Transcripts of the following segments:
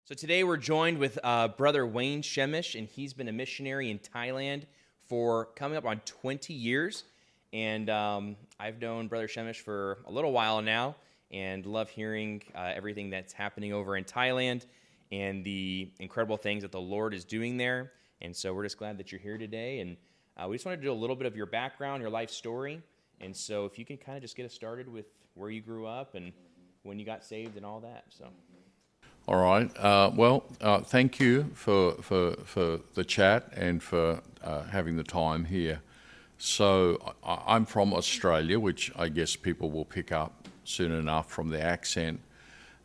So today we're joined with brother Wayne Sehmish, and he's been a missionary in Thailand for coming up on 20 years. And I've known brother Sehmish for a little while now and love hearing everything that's happening over in Thailand and the incredible things that the Lord is doing there. And so we're just glad that you're here today. And we just wanted to do a little bit of your background, your life story. And so if you can kind of just get us started with where you grew up and when you got saved and all that. So. All right. Thank you for the chat and for having the time here. So I'm from Australia, which I guess people will pick up soon enough from the accent.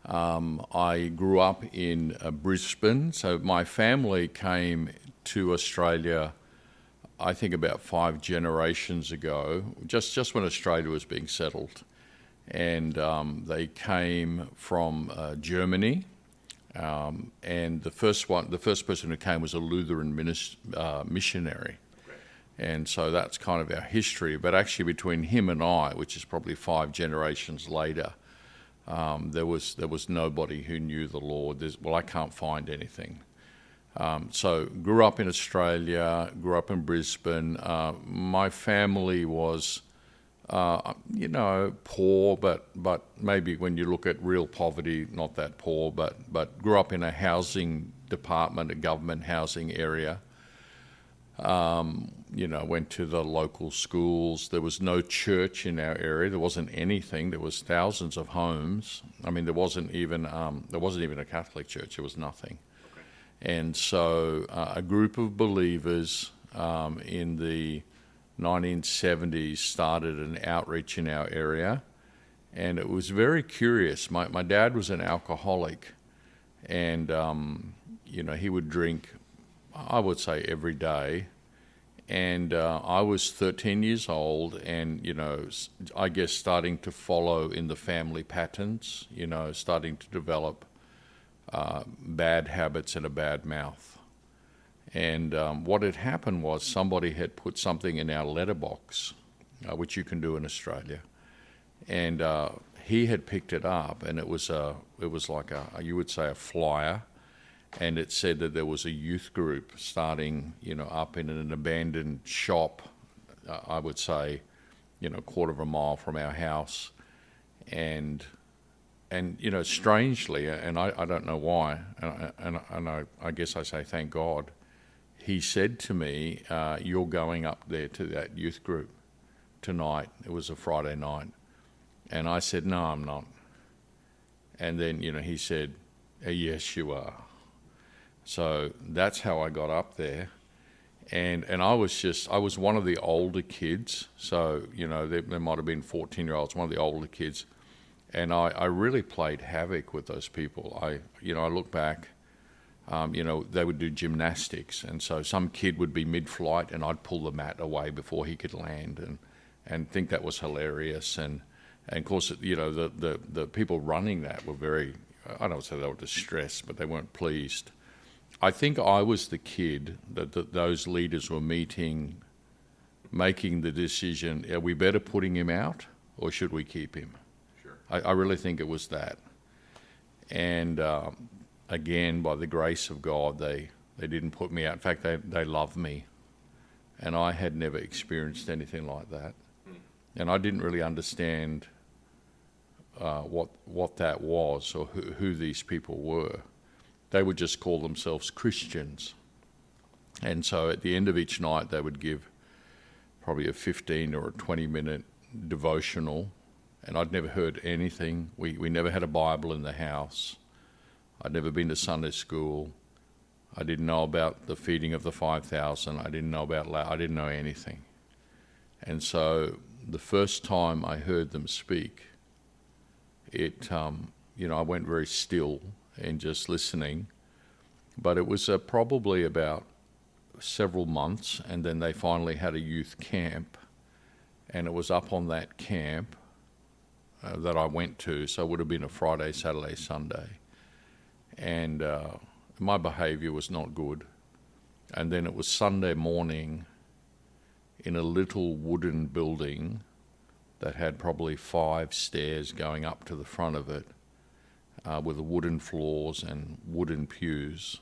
I grew up in Brisbane, so my family came to Australia, I think about 5 generations ago, just when Australia was being settled. And they came from Germany. And the first person who came was a Lutheran missionary. And so that's kind of our history. But actually between him and I, which is probably 5 generations later, there was nobody who knew the Lord. I can't find anything. So grew up in Australia, grew up in Brisbane. My family was, poor, but maybe when you look at real poverty, not that poor, but grew up in a housing department, a government housing area. Went to the local schools. There was no church in our area. There wasn't anything. There was thousands of homes. I mean, there wasn't even a Catholic church. There was nothing. Okay. And so a group of believers in the 1970s started an outreach in our area, and it was very curious. My dad was an alcoholic, and he would drink, I would say, every day. And I was 13 years old, and I guess starting to follow in the family patterns, starting to develop bad habits and a bad mouth. And what had happened was somebody had put something in our letterbox, which you can do in Australia, and he had picked it up, and it was like you would say a flyer, and it said that there was a youth group starting, up in an abandoned shop, I would say, a quarter of a mile from our house, and strangely, and I don't know why, and I guess I say thank God. He said to me, "You're going up there to that youth group tonight." It was a Friday night. And I said, "No, I'm not." And then, he said, "Yes, you are." So that's how I got up there. And I was one of the older kids. So, there might have been 14-year-olds, one of the older kids. And I really played havoc with those people. I look back. They would do gymnastics, and so some kid would be mid-flight, and I'd pull the mat away before he could land, and think that was hilarious. And of course, the people running that were very, I don't say they were distressed, but they weren't pleased. I think I was the kid that those leaders were making the decision: are we better putting him out, or should we keep him? Sure. I really think it was that, and. Again, by the grace of God, they didn't put me out. In fact, they loved me. And I had never experienced anything like that. And I didn't really understand what that was or who these people were. They would just call themselves Christians. And so at the end of each night, they would give probably a 15 or a 20-minute devotional. And I'd never heard anything. We never had a Bible in the house. I'd never been to Sunday school. I didn't know about the feeding of the 5,000. I didn't know anything. And so the first time I heard them speak, I went very still and just listening. But it was probably about several months, and then they finally had a youth camp, and it was up on that camp that I went to, so it would have been a Friday, Saturday, Sunday. And my behaviour was not good. And then it was Sunday morning in a little wooden building that had probably 5 stairs going up to the front of it. with the wooden floors and wooden pews,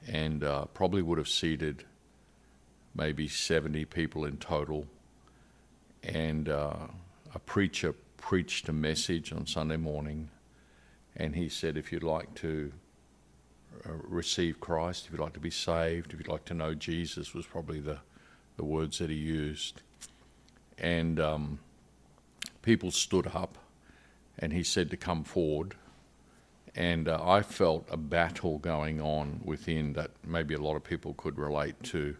and probably would have seated maybe 70 people in total. And a preacher preached a message on Sunday morning, and he said, if you'd like to receive Christ, if you'd like to be saved, if you'd like to know Jesus, was probably the words that he used. And people stood up, and he said to come forward. And I felt a battle going on within that maybe a lot of people could relate to.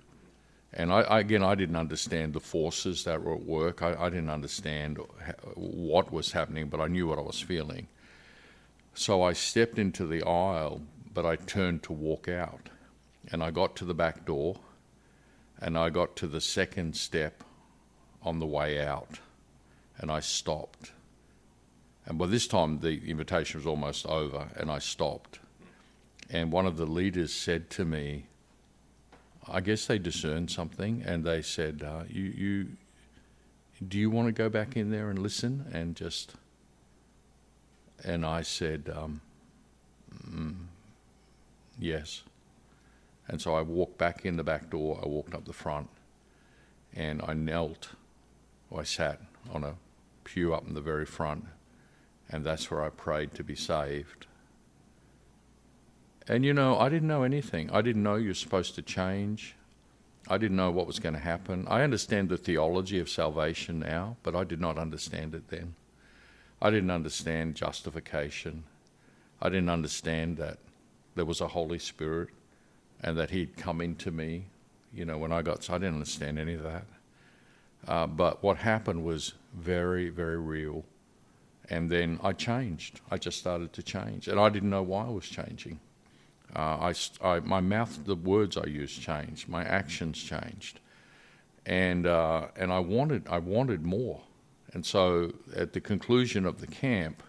And I didn't understand the forces that were at work. I didn't understand what was happening, but I knew what I was feeling. So I stepped into the aisle, but I turned to walk out. And I got to the back door, and I got to the second step on the way out, and I stopped. And by this time, the invitation was almost over, and I stopped. And one of the leaders said to me, I guess they discerned something, and they said, do you want to go back in there and listen? And I said, yes. And so I walked back in the back door, I walked up the front, and I sat on a pew up in the very front, and that's where I prayed to be saved. And I didn't know anything. I didn't know you're supposed to change. I didn't know what was going to happen. I understand the theology of salvation now, but I did not understand it then. I didn't understand justification. I didn't understand that there was a Holy Spirit and that he'd come into me, when I got, so I didn't understand any of that. But what happened was very, very real. And then I changed. I just started to change. And I didn't know why I was changing. My mouth, the words I used changed. My actions changed. And I wanted more. And so at the conclusion of the camp,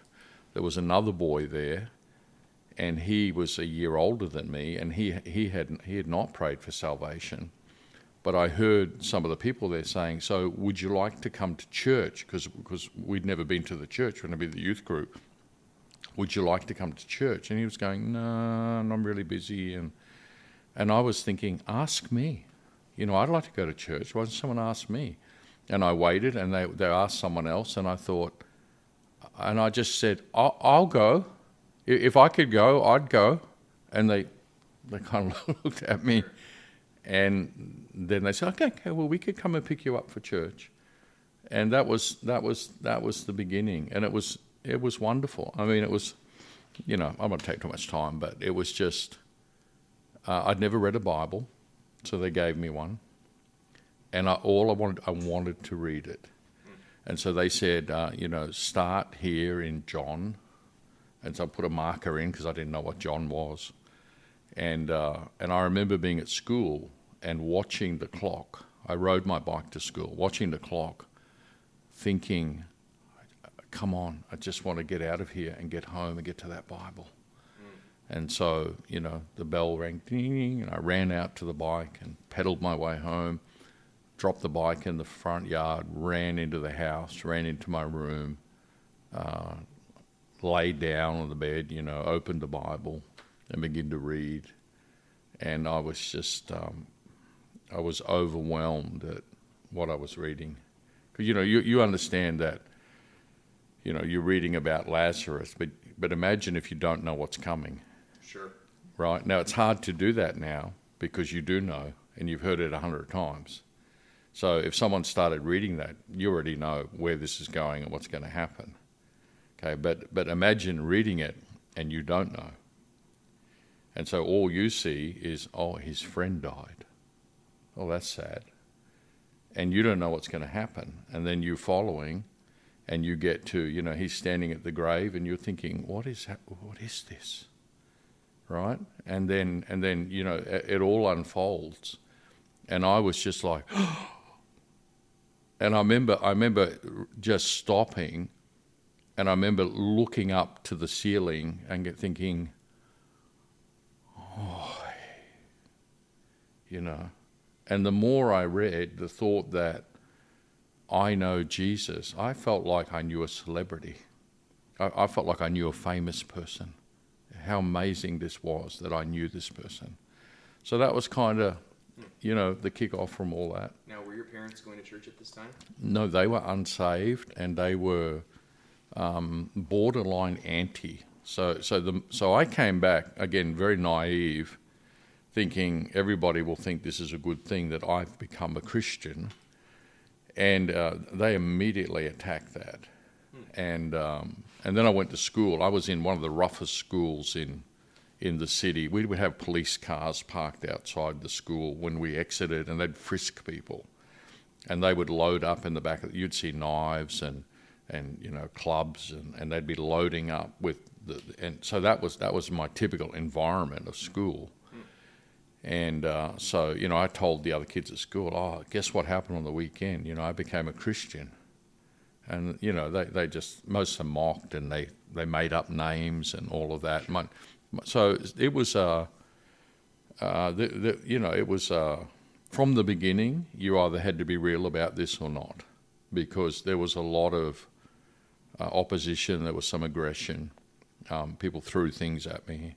there was another boy there, and he was a year older than me, and he had not prayed for salvation. But I heard some of the people there saying, so would you like to come to church? Because we'd never been to the church, we're going to be the youth group. Would you like to come to church? And he was going, no, I'm really busy. And I was thinking, ask me. I'd like to go to church. Why doesn't someone ask me? And I waited, and they asked someone else, and I thought, and I just said, I'll go. If I could go, I'd go. And they kind of looked at me. And then they said, okay, well, we could come and pick you up for church. And that was the beginning. And it was wonderful. I mean, it was, I'm not going to take too much time, but it was just, I'd never read a Bible, so they gave me one. And I wanted to read it. And so they said, start here in John. And so I put a marker in because I didn't know what John was. And I remember being at school and watching the clock. I rode my bike to school, watching the clock, thinking, come on, I just want to get out of here and get home and get to that Bible. And so, the bell rang, ding, and I ran out to the bike and pedaled my way home, dropped the bike in the front yard, ran into the house, ran into my room, laid down on the bed, opened the Bible and began to read. And I was just, I was overwhelmed at what I was reading. Because, you understand that, you're reading about Lazarus, but imagine if you don't know what's coming. Sure. Right? Now, it's hard to do that now because you do know, and you've heard it 100 times. So if someone started reading that, you already know where this is going and what's going to happen. Okay, but imagine reading it and you don't know. And so all you see is, his friend died. Oh, that's sad. And you don't know what's going to happen. And then you're following, and you get to, he's standing at the grave, and you're thinking, what is this? Right? And then it all unfolds. And I was just like, and I remember just stopping, and I remember looking up to the ceiling and thinking, And the more I read, the thought that I know Jesus, I felt like I knew a celebrity. I felt like I knew a famous person. How amazing this was that I knew this person. So that was kind of, the kick-off from all that. Now, were your parents going to church at this time? No, they were unsaved, and they were borderline anti. So I came back, again, very naive, thinking everybody will think this is a good thing that I've become a Christian. And they immediately attacked that. And then I went to school. I was in one of the roughest schools in the city. We would have police cars parked outside the school when we exited, and they'd frisk people. And they would load up in the back. You'd see knives and clubs, and they'd be loading up with and so that was my typical environment of school. And so I told the other kids at school, guess what happened on the weekend? I became a Christian. And they just, most of them mocked, and they made up names and all of that. So it was it was from the beginning. You either had to be real about this or not, because there was a lot of opposition. There was some aggression. People threw things at me,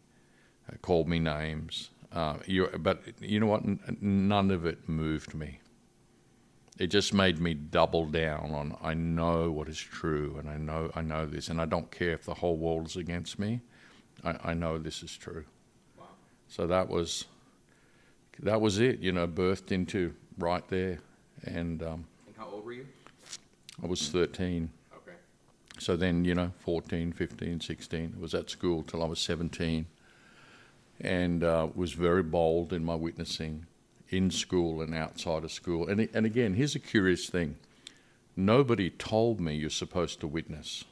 called me names. But you know what? None of it moved me. It just made me double down on, I know what is true, and I know this, and I don't care if the whole world is against me. I know this is true. Wow. So that was it, birthed into right there. And how old were you? I was 13. Okay. So then, 14, 15, 16. I was at school till I was 17, and was very bold in my witnessing, in school and outside of school. And again, here's a curious thing. Nobody told me you're supposed to witness.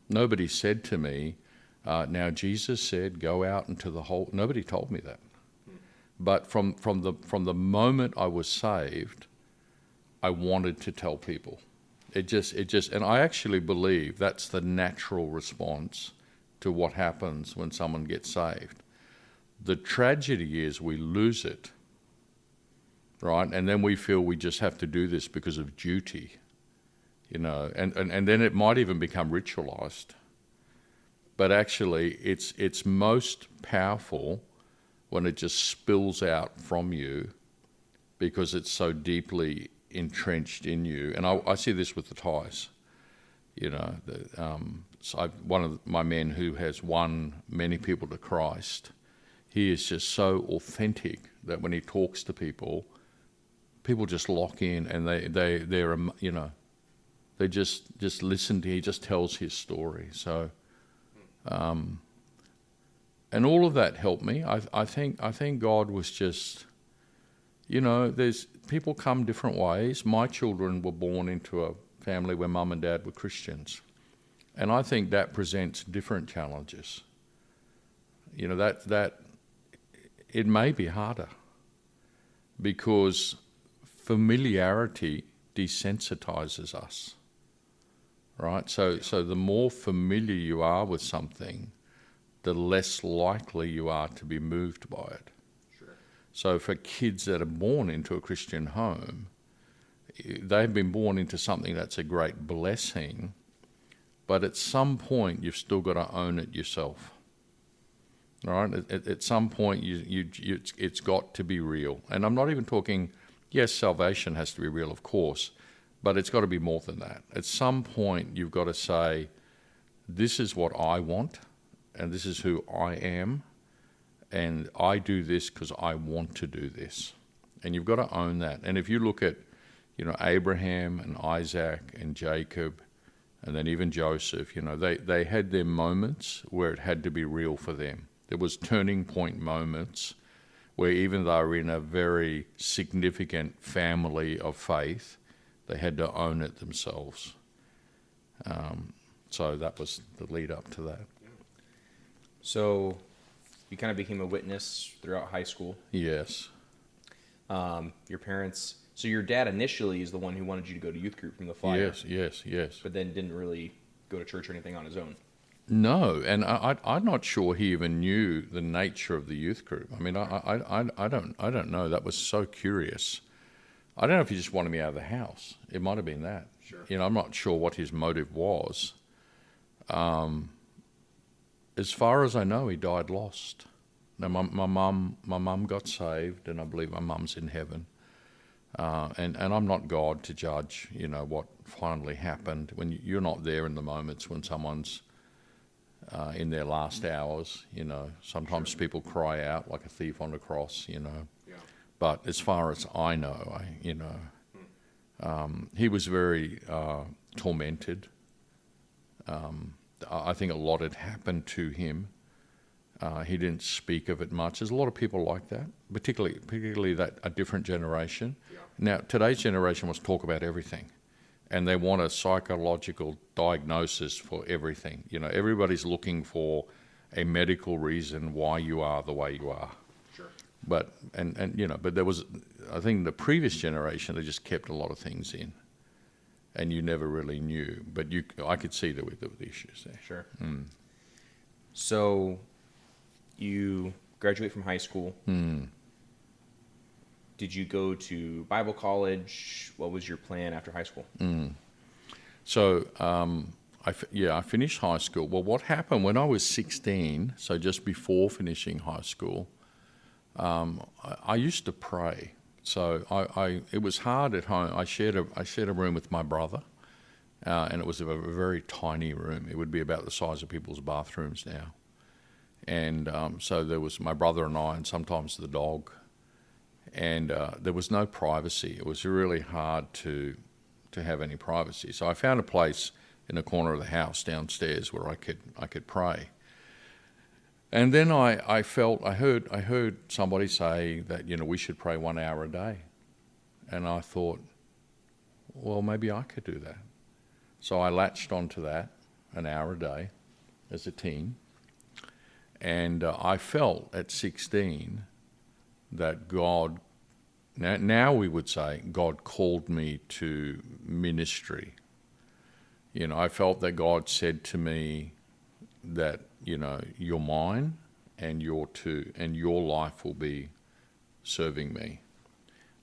Nobody said to me, now Jesus said, go out into the whole... Nobody told me that. But from the moment I was saved, I wanted to tell people. And I actually believe that's the natural response to what happens when someone gets saved. The tragedy is we lose it, right? And then we feel we just have to do this because of duty, and then it might even become ritualized. But actually, it's most powerful when it just spills out from you because it's so deeply entrenched in you. And I see this with the Thais. So one of my men who has won many people to Christ, he is just so authentic that when he talks to people just lock in, and they just listen to. He just tells his story. So, and all of that helped me. I think God was just, there's people come different ways. My children were born into a family where mum and dad were Christians, and I think that presents different challenges. That it may be harder because familiarity desensitizes us, right? So the more familiar you are with something, the less likely you are to be moved by it. Sure. So for kids that are born into a Christian home, they've been born into something that's a great blessing, but at some point you've still got to own it yourself. Right? At some point, it's got to be real. And I'm not even talking, yes, salvation has to be real, of course, but it's got to be more than that. At some point, you've got to say, this is what I want, and this is who I am, and I do this because I want to do this. And you've got to own that. And if you look at, Abraham and Isaac and Jacob, and then even Joseph, they had their moments where it had to be real for them. There was turning point moments where even though they were in a very significant family of faith, they had to own it themselves. So that was the lead up to that. So you kind of became a witness throughout high school. Yes. Your parents... So your dad initially is the one who wanted you to go to youth group from the fire. Yes. But then didn't really go to church or anything on his own. No, and I'm not sure he even knew the nature of the youth group. I mean, I don't know. That was so curious. I don't know if he just wanted me out of the house. It might have been that. Sure. I'm not sure what his motive was. As far as I know, he died lost. Now, my mum got saved, and I believe my mum's in heaven. And I'm not God to judge, what finally happened. When you're not there in the moments when someone's in their last hours, sometimes people cry out like a thief on the cross, Yeah. But as far as I know, he was very tormented. I think a lot had happened to him. He didn't speak of it much. There's a lot of people like that, particularly that a different generation. Yeah. Now, today's generation wants to talk about everything, and they want a psychological diagnosis for everything. Everybody's looking for a medical reason why you are the way you are. Sure. But but there was, I think, the previous generation, they just kept a lot of things in, and you never really knew. But I could see there were the issues there. Sure. So, you graduate from high school. Did you go to Bible college? What was your plan after high school? So, I finished high school. Well, what happened when I was 16, so just before finishing high school, I used to pray. So it was hard at home. I shared a room with my brother, and it was a very tiny room. It would be about the size of people's bathrooms now. And so there was my brother and I, and sometimes the dog. And there was no privacy. It was really hard to have any privacy. So I found a place in a corner of the house downstairs where I could pray. And then I heard somebody say that we should pray 1 hour a day, and I thought, well, maybe I could do that. So I latched onto that, 1 hour a day, as a teen, and I felt at 16 that God, now we would say, God called me to ministry. I felt that God said to me that, you're mine, and you're too, and your life will be serving me.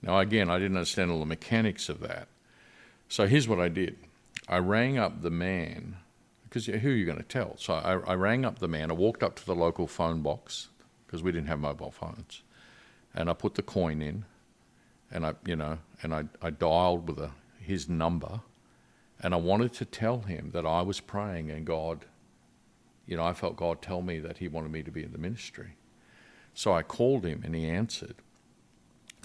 Now, again, I didn't understand all the mechanics of that. So here's what I did. I rang up the man, because who are you going to tell? So I rang up the man. I walked up to the local phone box, because we didn't have mobile phones, and I put the coin in, and I dialed with his number, and I wanted to tell him that I was praying, and God, I felt God tell me that he wanted me to be in the ministry. So I called him, and he answered.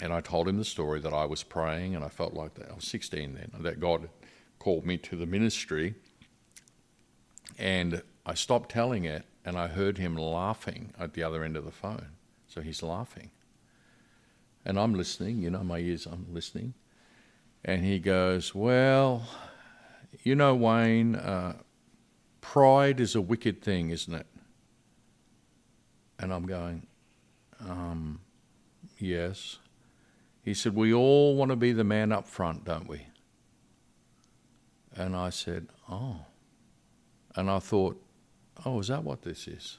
And I told him the story that I was praying, and I felt like that. I was 16 then, that God called me to the ministry. And I stopped telling it, and I heard him laughing at the other end of the phone. So he's laughing. And I'm listening, my ears, I'm listening. And he goes, well, Wayne, pride is a wicked thing, isn't it? And I'm going, yes. He said, we all want to be the man up front, don't we? And I said, oh. And I thought, oh, is that what this is?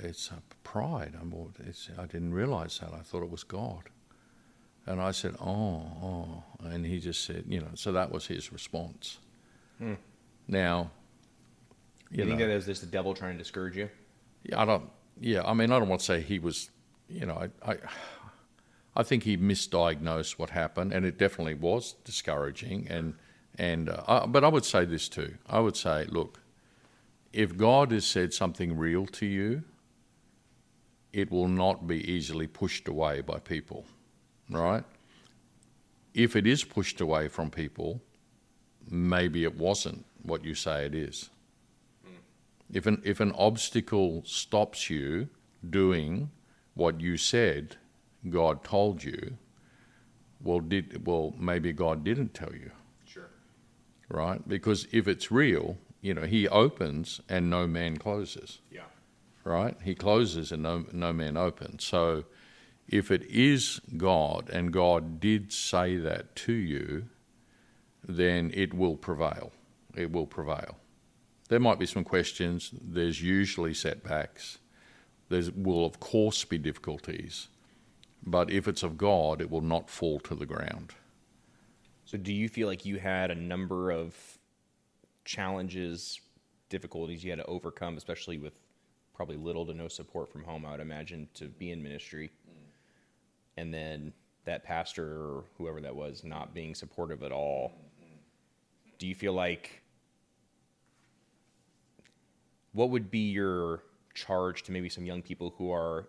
It's pride. I didn't realize that. I thought it was God. And I said, oh. And he just said, so that was his response. Now, you think that is just the devil trying to discourage you? I don't want to say he was, I think he misdiagnosed what happened, and it definitely was discouraging. But I would say this too. I would say, look, if God has said something real to you, it will not be easily pushed away by people, right? If it is pushed away from people, maybe it wasn't what you say it is. If an obstacle stops you doing what you said God told you, maybe God didn't tell you. Sure. Right? Because if it's real, he opens and no man closes. Yeah. Right? He closes and no man opens. So if it is God and God did say that to you, then it will prevail. It will prevail. There might be some questions. There's usually setbacks. There will, of course, be difficulties. But if it's of God, it will not fall to the ground. So do you feel like you had a number of challenges, difficulties you had to overcome, especially with probably little to no support from home, I would imagine, to be in ministry. And then that pastor or whoever that was not being supportive at all. Do you feel like, what would be your charge to maybe some young people who are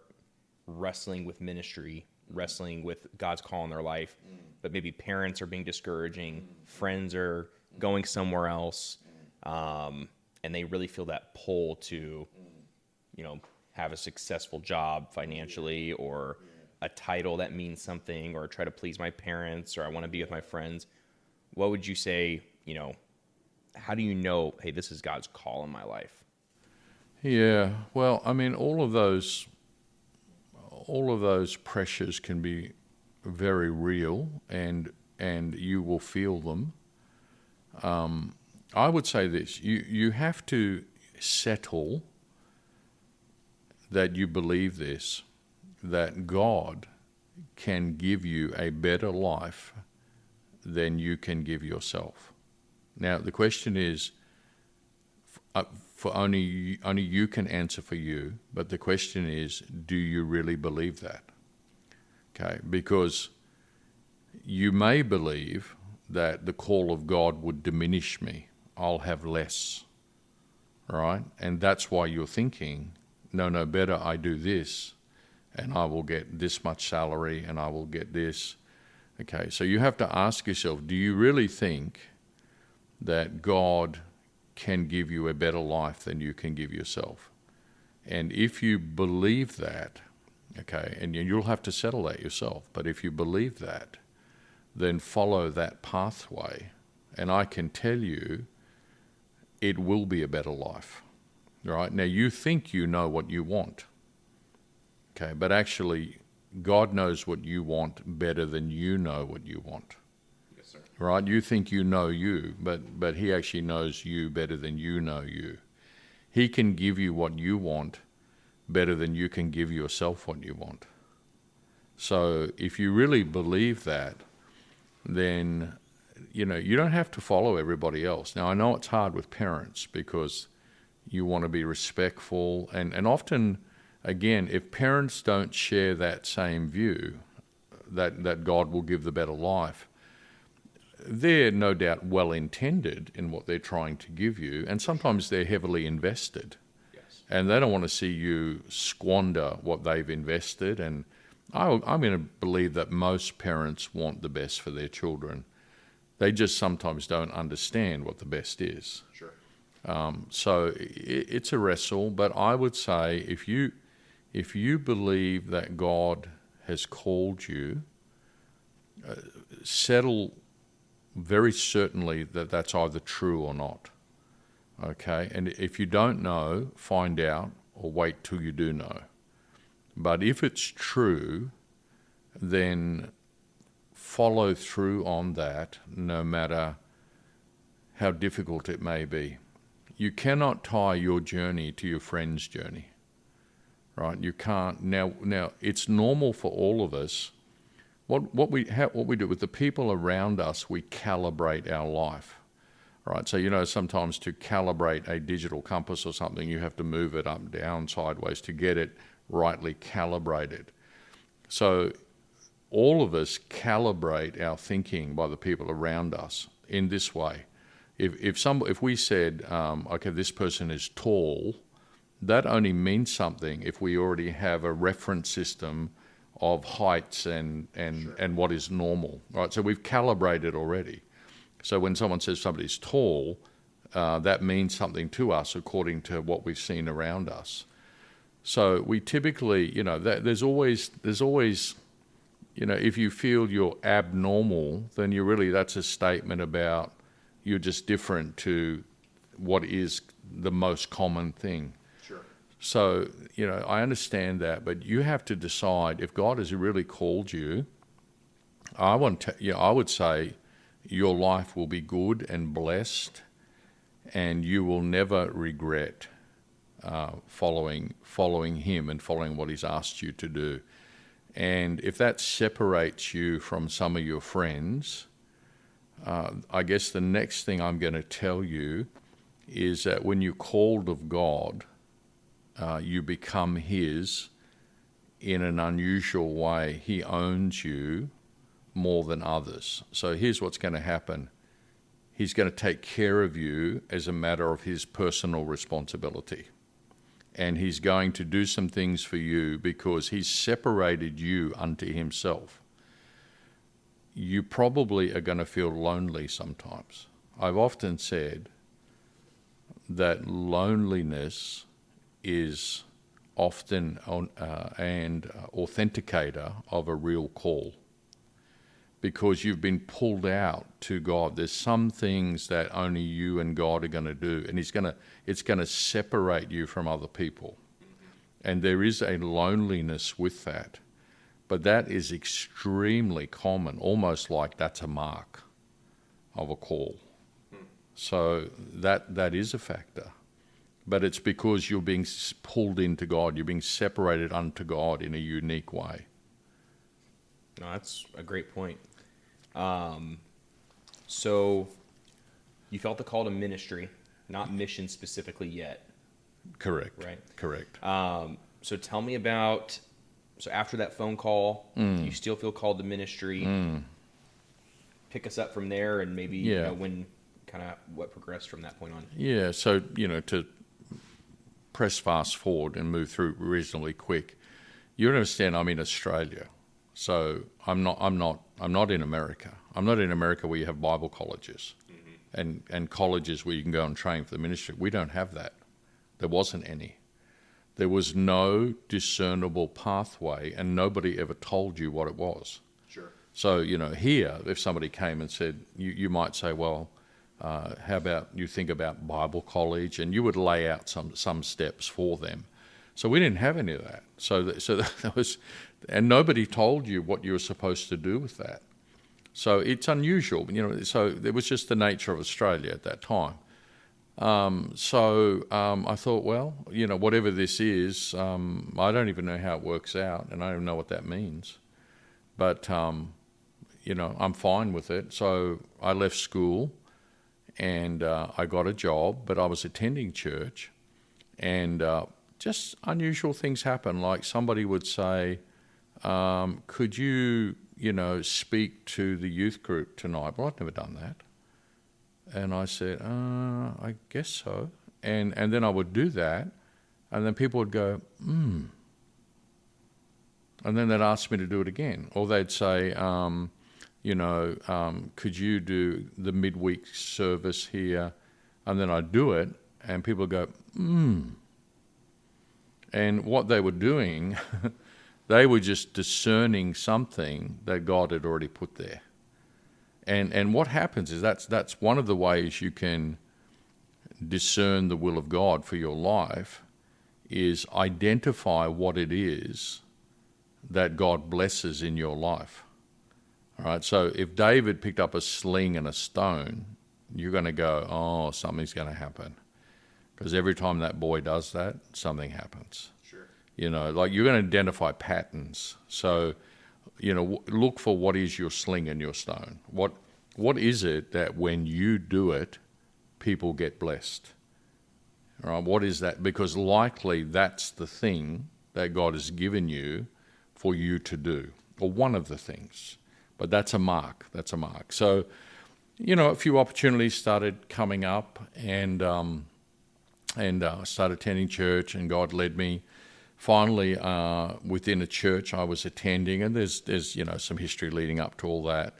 wrestling with ministry, wrestling with God's call in their life, but maybe parents are being discouraging, friends are going somewhere else, and they really feel that pull to, have a successful job financially, or a title that means something, or try to please my parents, or I want to be with my friends? What would you say, how do you know, hey, this is God's call in my life? Yeah, well, I mean, all of those pressures can be very real, and you will feel them. I would say this: you have to settle that you believe this, that God can give you a better life than you can give yourself. Now, the question is, for only you can answer for you, but the question is, do you really believe that? Okay, because you may believe that the call of God would diminish me. I'll have less, right? And that's why you're thinking, no, better I do this, and I will get this much salary, and I will get this. Okay, so you have to ask yourself, do you really think that God can give you a better life than you can give yourself? And if you believe that, okay, and you'll have to settle that yourself, but if you believe that, then follow that pathway, and I can tell you it will be a better life, right? Now, you think you know what you want, okay, but actually God knows what you want better than you know what you want. Yes, sir. Right? You think you know you, but he actually knows you better than you know you. He can give you what you want better than you can give yourself what you want. So if you really believe that, then you don't have to follow everybody else. Now, I know it's hard with parents because you want to be respectful, and often, again, if parents don't share that same view, that God will give the better life, they're no doubt well-intended in what they're trying to give you, and sometimes they're heavily invested. Yes. And they don't want to see you squander what they've invested. And I'm going to believe that most parents want the best for their children. They just sometimes don't understand what the best is. Sure. So it's a wrestle, but I would say if you believe that God has called you, settle very certainly that that's either true or not. Okay? And if you don't know, find out or wait till you do know. But if it's true, then follow through on that no matter how difficult it may be. You cannot tie your journey to your friend's journey, right? You can't. Now it's normal for all of us. What we do with the people around us, we calibrate our life, right? So sometimes to calibrate a digital compass or something, you have to move it up, down, sideways to get it rightly calibrated. So all of us calibrate our thinking by the people around us in this way. If we said, okay, this person is tall, that only means something if we already have a reference system of heights and what is normal, right? So we've calibrated already. So when someone says somebody's tall, that means something to us according to what we've seen around us. So we typically, there's always, if you feel you're abnormal, then that's a statement about you're just different to what is the most common thing. Sure. So, I understand that, but you have to decide if God has really called you. I would say your life will be good and blessed, and you will never regret following Him and following what He's asked you to do. And if that separates you from some of your friends, I guess the next thing I'm going to tell you is that when you're called of God, you become His in an unusual way. He owns you more than others. So here's what's going to happen. He's going to take care of you as a matter of His personal responsibility. And He's going to do some things for you because He's separated you unto Himself. You probably are going to feel lonely sometimes. I've often said that loneliness is often an authenticator of a real call, because you've been pulled out to God. There's some things that only you and God are going to do, and it's going to separate you from other people. And there is a loneliness with that. But that is extremely common, almost like that's a mark of a call. So that is a factor. But it's because you're being pulled into God. You're being separated unto God in a unique way. No, that's a great point. So you felt the call to ministry, not mission specifically yet. Correct. Right? Correct. So tell me about, so after that phone call, you still feel called to ministry. Pick us up from there, and maybe when kind of what progressed from that point on. Yeah, so, to press fast forward and move through reasonably quick, you understand I'm in Australia. So I'm not in America. I'm not in America where you have Bible colleges and colleges where you can go and train for the ministry. We don't have that. There wasn't any. There was no discernible pathway, and nobody ever told you what it was. Sure. So, here, if somebody came and said, you might say, well, how about you think about Bible college? And you would lay out some steps for them. So we didn't have any of that. So that was, and nobody told you what you were supposed to do with that. So it's unusual, so it was just the nature of Australia at that time. I thought, well, whatever this is, I don't even know how it works out, and I don't even know what that means. But, I'm fine with it. So I left school, and I got a job, but I was attending church, and just unusual things happen. Like somebody would say, could you, speak to the youth group tonight? Well, I'd never done that. And I said, I guess so. And then I would do that, and then people would go, And then they'd ask me to do it again. Or they'd say, could you do the midweek service here? And then I'd do it, and people would go, And what they were doing, they were just discerning something that God had already put there. And what happens is that's one of the ways you can discern the will of God for your life, is identify what it is that God blesses in your life. All right, so if David picked up a sling and a stone, you're going to go, oh, something's going to happen. Because every time that boy does that, something happens. Sure. Like you're going to identify patterns. So, look for what is your sling and your stone. What is it that when you do it, people get blessed? All right, what is that? Because likely that's the thing that God has given you for you to do, or one of the things. But that's a mark. That's a mark. So, a few opportunities started coming up, and I started attending church, and God led me. Finally, within a church I was attending, and there's some history leading up to all that.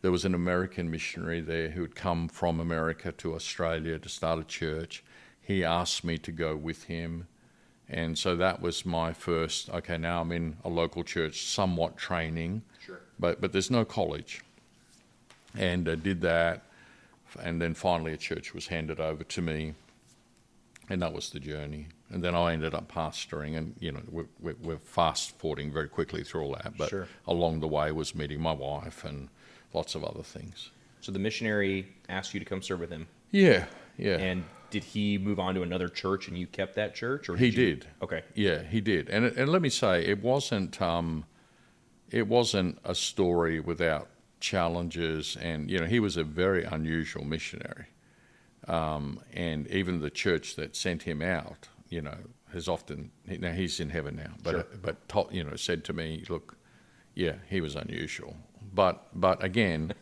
There was an American missionary there who had come from America to Australia to start a church. He asked me to go with him, and so that was my first. Okay, now I'm in a local church, somewhat training, sure, but there's no college, and did that, and then finally a church was handed over to me. And that was the journey. And then I ended up pastoring, and, we're fast-forwarding very quickly through all that. But sure, along the way was meeting my wife and lots of other things. So the missionary asked you to come serve with him? Yeah. And did he move on to another church, and you kept that church? Or He did. Okay. Yeah, he did. And let me say, it wasn't a story without challenges. And, he was a very unusual missionary. And even the church that sent him out, has often, now he's in heaven now, but said to me, look, yeah, he was unusual. But again,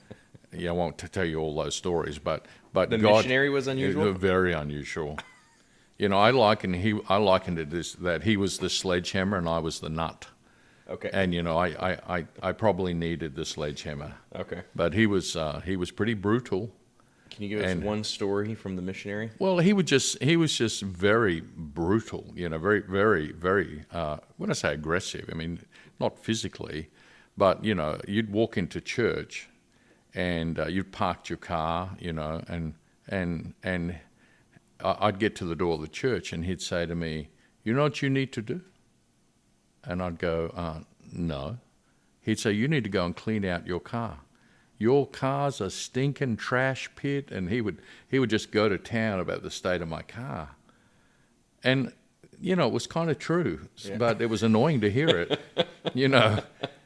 I won't tell you all those stories, but the God, missionary was unusual? Very unusual. I likened it as that he was the sledgehammer and I was the nut. Okay. And I probably needed the sledgehammer. Okay. But he was pretty brutal. Can you give us one story from the missionary? Well, he was just very brutal. Very, very, very. When I say aggressive, I mean not physically, but you'd walk into church, and you'd parked your car, and I'd get to the door of the church, and he'd say to me, "You know what you need to do?" And I'd go, "No." He'd say, "You need to go and clean out your car. Your car's a stinking trash pit." And he would just go to town about the state of my car. And, it was kind of true, but it was annoying to hear it,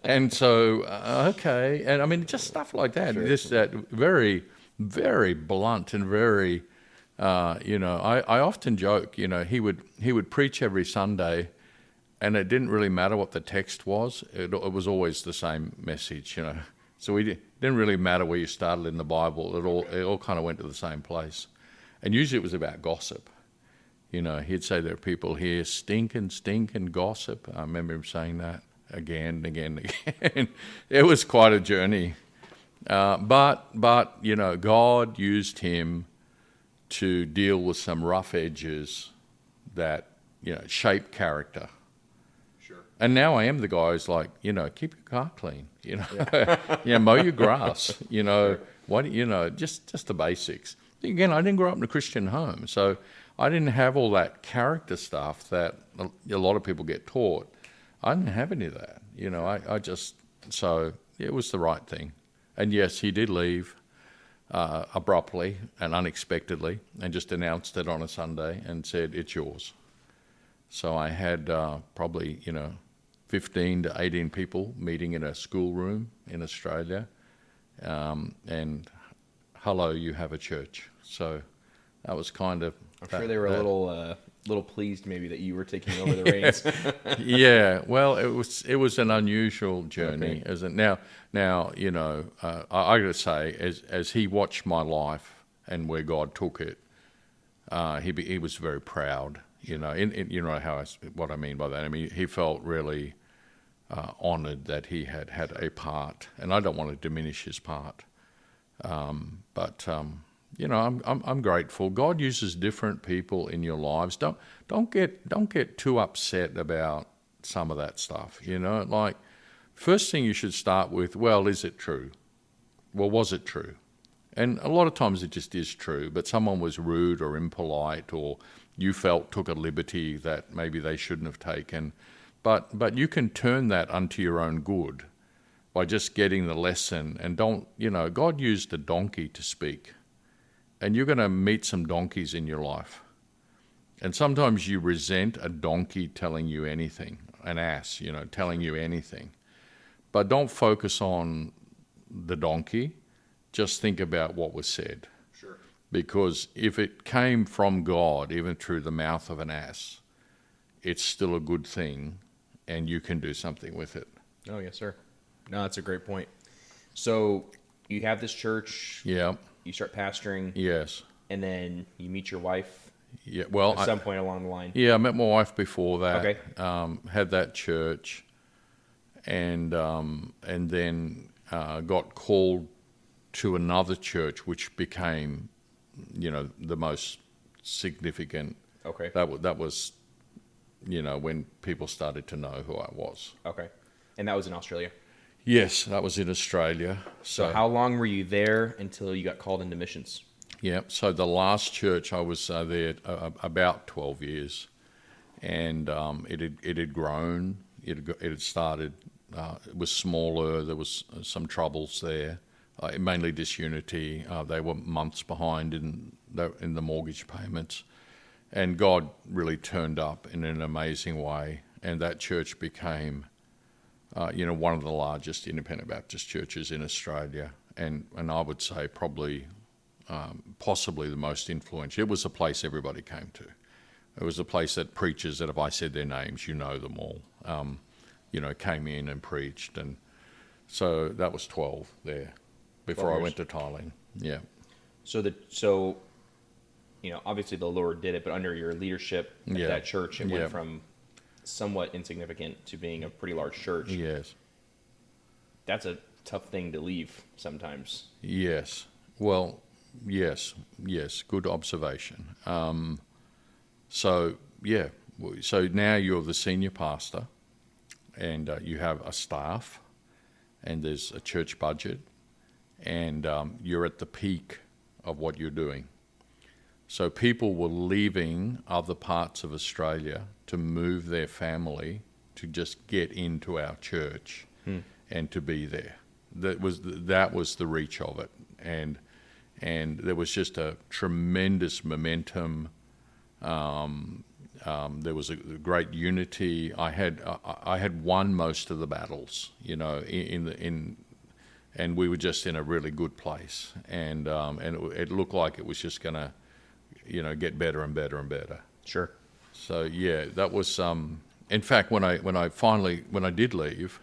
And so, okay. And I mean, just stuff like that. Sure. Just that very, very blunt and very, I often joke, he would preach every Sunday, and it didn't really matter what the text was. It was always the same message, So it didn't really matter where you started in the Bible. It all kind of went to the same place. And usually it was about gossip. He'd say there are people here stinking gossip. I remember him saying that again and again and again. It was quite a journey. But God used him to deal with some rough edges that, shape character. And now I am the guy who's like, keep your car clean, mow your grass, just the basics. Again, I didn't grow up in a Christian home, so I didn't have all that character stuff that a lot of people get taught. I didn't have any of that, so it was the right thing. And yes, he did leave abruptly and unexpectedly and just announced it on a Sunday and said, "It's yours." So I had probably, 15 to 18 people meeting in a schoolroom in Australia, and hello, you have a church. So that was kind of... I'm sure they were a little pleased maybe that you were taking over the reins. Yeah, well, it was an unusual journey, Okay. isn't it? Now I got to say, as he watched my life and where God took it, he was very proud. What I mean by that. I mean, he felt really honoured that he had a part, and I don't want to diminish his part. But I'm grateful. God uses different people in your lives. Don't get too upset about some of that stuff. Like first thing you should start with, well, is it true? Well, was it true? And a lot of times it just is true, but someone was rude or impolite, or you felt took a liberty that maybe they shouldn't have taken. But you can turn that unto your own good by just getting the lesson. And God used a donkey to speak. And you're going to meet some donkeys in your life. And sometimes you resent a donkey telling you anything, an ass, telling you anything. But don't focus on the donkey. Just think about what was said. Sure. Because if it came from God, even through the mouth of an ass, it's still a good thing, and you can do something with it. Oh, yes, sir. No, that's a great point. So you have this church. Yeah. You start pastoring. Yes. And then you meet your wife. Yeah. Well, at some point along the line. Yeah, I met my wife before that. Okay. Had that church, and then got called to another church, which became, the most significant. Okay. That was, when people started to know who I was. Okay. And that was in Australia? Yes, that was in Australia. So how long were you there until you got called into missions? Yeah, so the last church I was there about 12 years, and it had grown. It had started. It was smaller. There was some troubles there, mainly disunity. They were months behind in the mortgage payments, and God really turned up in an amazing way, and that church became, one of the largest independent Baptist churches in Australia, and I would say probably possibly the most influential. It was a place everybody came to. It was a place that preachers, that if I said their names, you know them all, came in and preached. And so that was 12 there before I went to Thailand. Yeah. So obviously the Lord did it, but under your leadership at that church, it went from somewhat insignificant to being a pretty large church. Yes. That's a tough thing to leave sometimes. Yes. Well, yes. Good observation. So now you're the senior pastor, and you have a staff, and there's a church budget, and you're at the peak of what you're doing. So people were leaving other parts of Australia to move their family to just get into our church and to be there. That was the reach of it, and there was just a tremendous momentum. There was a great unity. I had won most of the battles, and we were just in a really good place, and it looked like it was just going to, get better and better and better. Sure. So that was. In fact, when I did leave,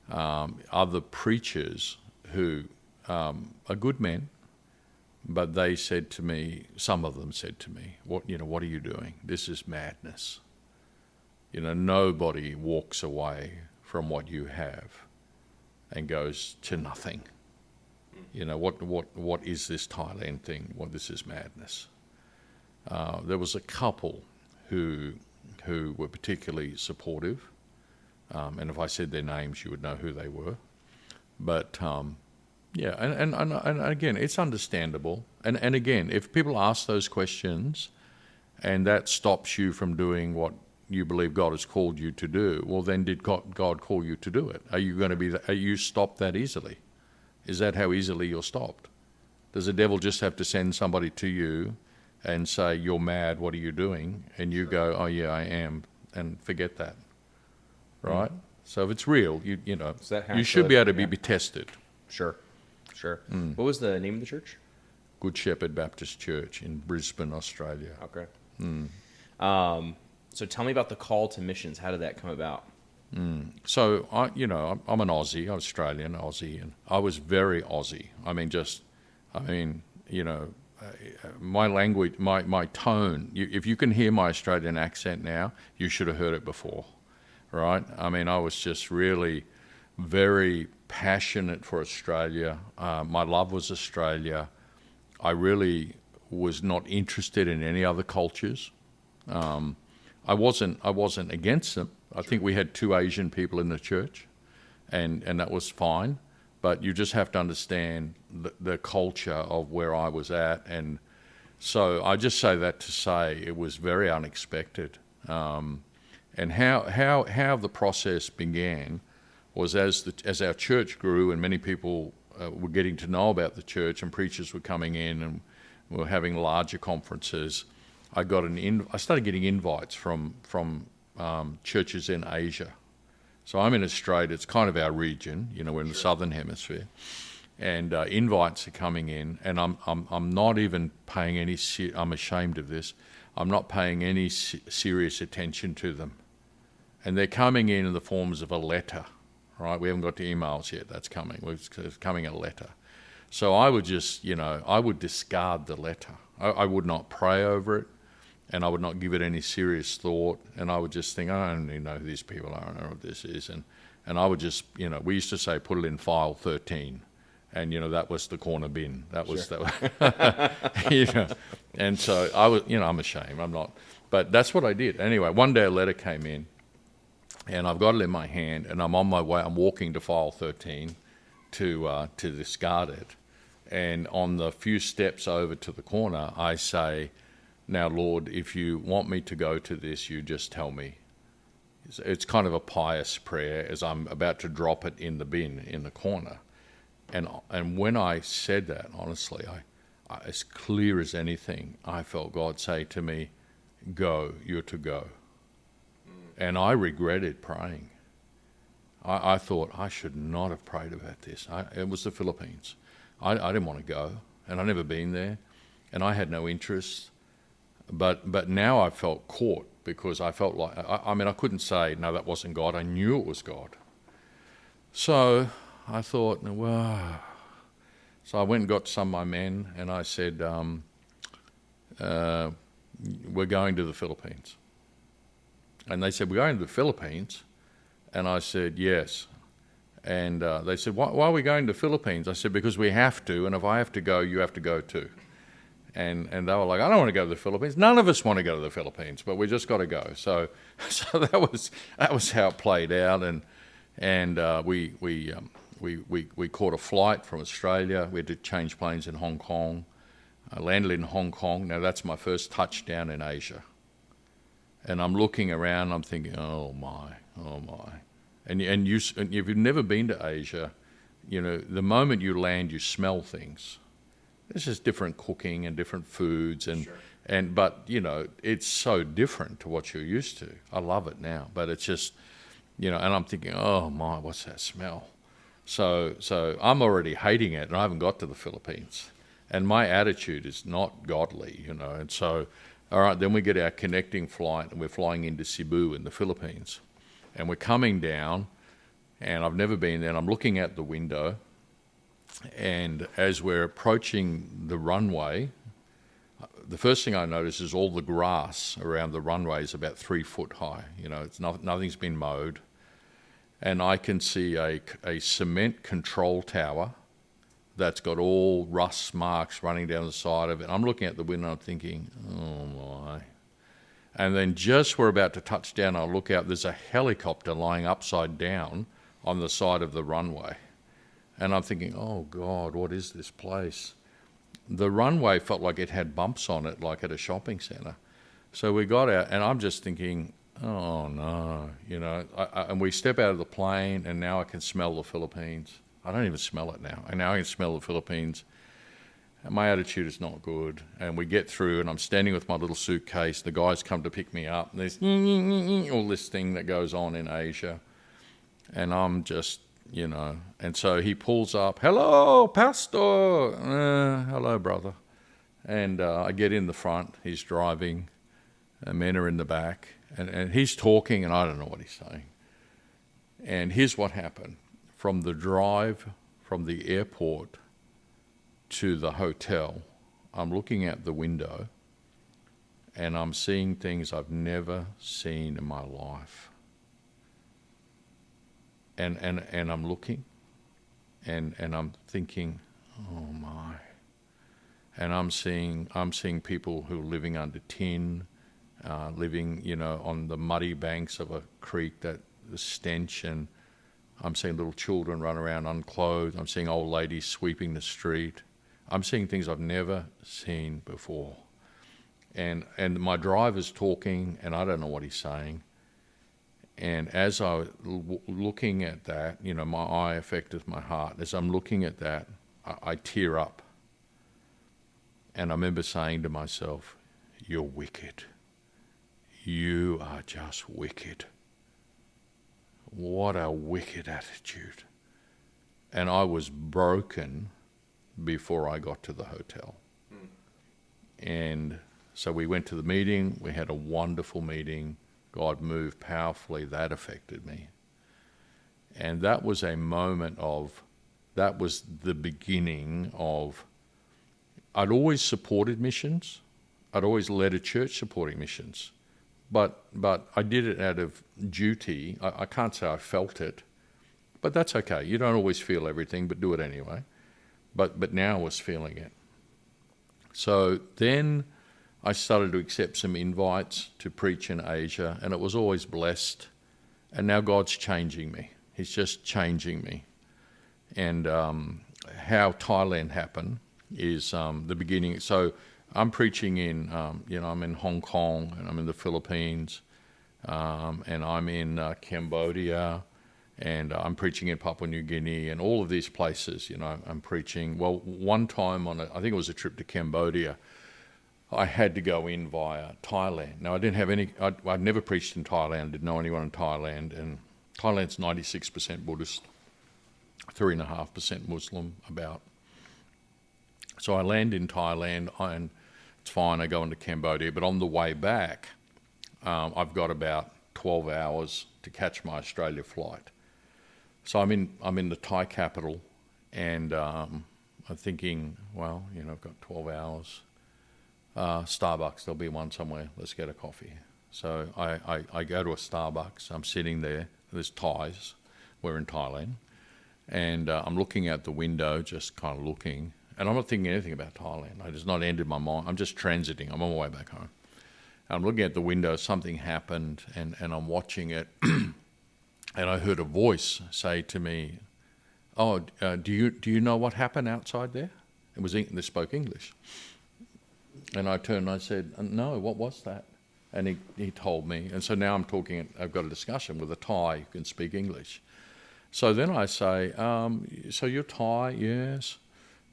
other preachers who are good men, but they said to me, some of them said to me, what are you doing? This is madness. Nobody walks away from what you have and goes to nothing. What is this Thailand thing? This is madness. There was a couple who were particularly supportive, and if I said their names, you would know who they were. But and again, it's understandable. And again, if people ask those questions, and that stops you from doing what you believe God has called you to do, well, then did God call you to do it? Are you stopped that easily? Is that how easily you're stopped? Does the devil just have to send somebody to you and say, you're mad, what are you doing? And you go, oh yeah, I am, and forget that, right? So if it's real, you should be able to be tested. Sure. What was the name of the church? Good Shepherd Baptist Church in Brisbane, Australia. Okay. So tell me about the call to missions. How did that come about? So I'm an Aussie, Australian Aussie, and I was very Aussie. My language, my tone. If you can hear my Australian accent now, you should have heard it before, right? I was just really very passionate for Australia. My love was Australia. I really was not interested in any other cultures. I wasn't against them. I think we had 2 Asian people in the church, and that was fine. But you just have to understand the culture of where I was at, and so I just say that to say it was very unexpected. And how the process began was as our church grew and many people were getting to know about the church and preachers were coming in and we were having larger conferences. I started getting invites from churches in Asia. So I'm in Australia. It's kind of our region. We're in the southern hemisphere, and invites are coming in, and I'm not even paying any. I'm ashamed of this. I'm not paying any serious attention to them, and they're coming in the forms of a letter. Right? We haven't got the emails yet. That's coming. It's coming a letter. So I would just, I would discard the letter. I would not pray over it, and I would not give it any serious thought, and I would just think, I don't even know who these people are, I don't know what this is, and I would just, we used to say, put it in file 13, and, that was the corner bin. That was, and so I was, I'm ashamed, I'm not, but that's what I did. Anyway, one day a letter came in, and I've got it in my hand, and I'm on my way, I'm walking to file 13 to discard it, and on the few steps over to the corner, I say, now, Lord, if you want me to go to this, you just tell me. It's kind of a pious prayer as I'm about to drop it in the bin in the corner. And when I said that, honestly, I as clear as anything, I felt God say to me, go, you're to go. And I regretted praying. I thought I should not have prayed about this. It was the Philippines. I didn't want to go. and I'd never been there, and I had no interest. But now I felt caught because I felt like, I couldn't say, no, that wasn't God. I knew it was God. So I thought, well, so I went and got some of my men, and I said, we're going to the Philippines. And they said, we're going to the Philippines? And I said, yes. And they said, why are we going to the Philippines? I said, because we have to, and if I have to go, you have to go too. And they were like, I don't want to go to the Philippines. None of us want to go to the Philippines, but we just got to go. So that was how it played out. And we caught a flight from Australia. We had to change planes in Hong Kong. I landed in Hong Kong. Now that's my first touchdown in Asia. And I'm looking around. I'm thinking, oh my. And if you've never been to Asia, the moment you land, you smell things. There's just different cooking and different foods, but it's so different to what you're used to. I love it now, but it's just, and I'm thinking, oh my, what's that smell? So I'm already hating it, and I haven't got to the Philippines, and my attitude is not godly, And so, all right, then we get our connecting flight, and we're flying into Cebu in the Philippines, and we're coming down, and I've never been there. And I'm looking out the window. And as we're approaching the runway, the first thing I notice is all the grass around the runway is about 3 foot high. Nothing's been mowed. And I can see a cement control tower that's got all rust marks running down the side of it. I'm looking out the window and I'm thinking, oh my. And then just we're about to touch down, I look out, there's a helicopter lying upside down on the side of the runway. And I'm thinking, oh, God, what is this place? The runway felt like it had bumps on it, like at a shopping centre. So we got out, and I'm just thinking, oh, no, and we step out of the plane, and now I can smell the Philippines. I don't even smell it now. And now I can smell the Philippines. And my attitude is not good. And we get through, and I'm standing with my little suitcase. The guys come to pick me up. And there's all this thing that goes on in Asia. And I'm just... and so he pulls up, hello, pastor, hello, brother. And I get in the front, he's driving, and men are in the back, and he's talking, and I don't know what he's saying. And here's what happened. From the drive from the airport to the hotel, I'm looking out the window, and I'm seeing things I've never seen in my life. And I'm looking, and I'm thinking, oh my. And I'm seeing people who are living under tin, living, on the muddy banks of a creek, that the stench, and I'm seeing little children run around unclothed. I'm seeing old ladies sweeping the street. I'm seeing things I've never seen before. And my driver's talking, and I don't know what he's saying. And as I was looking at that, my eye affected my heart. As I'm looking at that, I tear up. And I remember saying to myself, you're wicked. You are just wicked. What a wicked attitude. And I was broken before I got to the hotel. And so we went to the meeting. We had a wonderful meeting. God moved powerfully. That affected me. And that was a moment that was the beginning of, I'd always supported missions. I'd always led a church supporting missions. But I did it out of duty. I can't say I felt it, but that's okay. You don't always feel everything, but do it anyway. But now I was feeling it. So then I started to accept some invites to preach in Asia, and it was always blessed. And now God's changing me. He's just changing me. And how Thailand happened is the beginning. So I'm preaching in, I'm in Hong Kong, and I'm in the Philippines, and I'm in Cambodia, and I'm preaching in Papua New Guinea, and all of these places, I'm preaching. Well, one time I think it was a trip to Cambodia, I had to go in via Thailand. Now, I didn't have I'd never preached in Thailand, didn't know anyone in Thailand, and Thailand's 96% Buddhist, 3.5% Muslim, about. So I land in Thailand, and it's fine. I go into Cambodia, but on the way back, I've got about 12 hours to catch my Australia flight. So I'm in the Thai capital, and I'm thinking, well, I've got 12 hours. Starbucks, there'll be one somewhere. Let's get a coffee. So I go to a Starbucks. I'm sitting there. There's Thais. We're in Thailand. And I'm looking out the window, just kind of looking. And I'm not thinking anything about Thailand. It has not entered my mind. I'm just transiting. I'm on my way back home. I'm looking at the window. Something happened, and I'm watching it. And I heard a voice say to me, "Oh, do you know what happened outside there?" They spoke English. And I turned and I said, "No, what was that?" And he told me. And so now I've got a discussion with a Thai who can speak English. So then I say, "So you're Thai?" "Yes."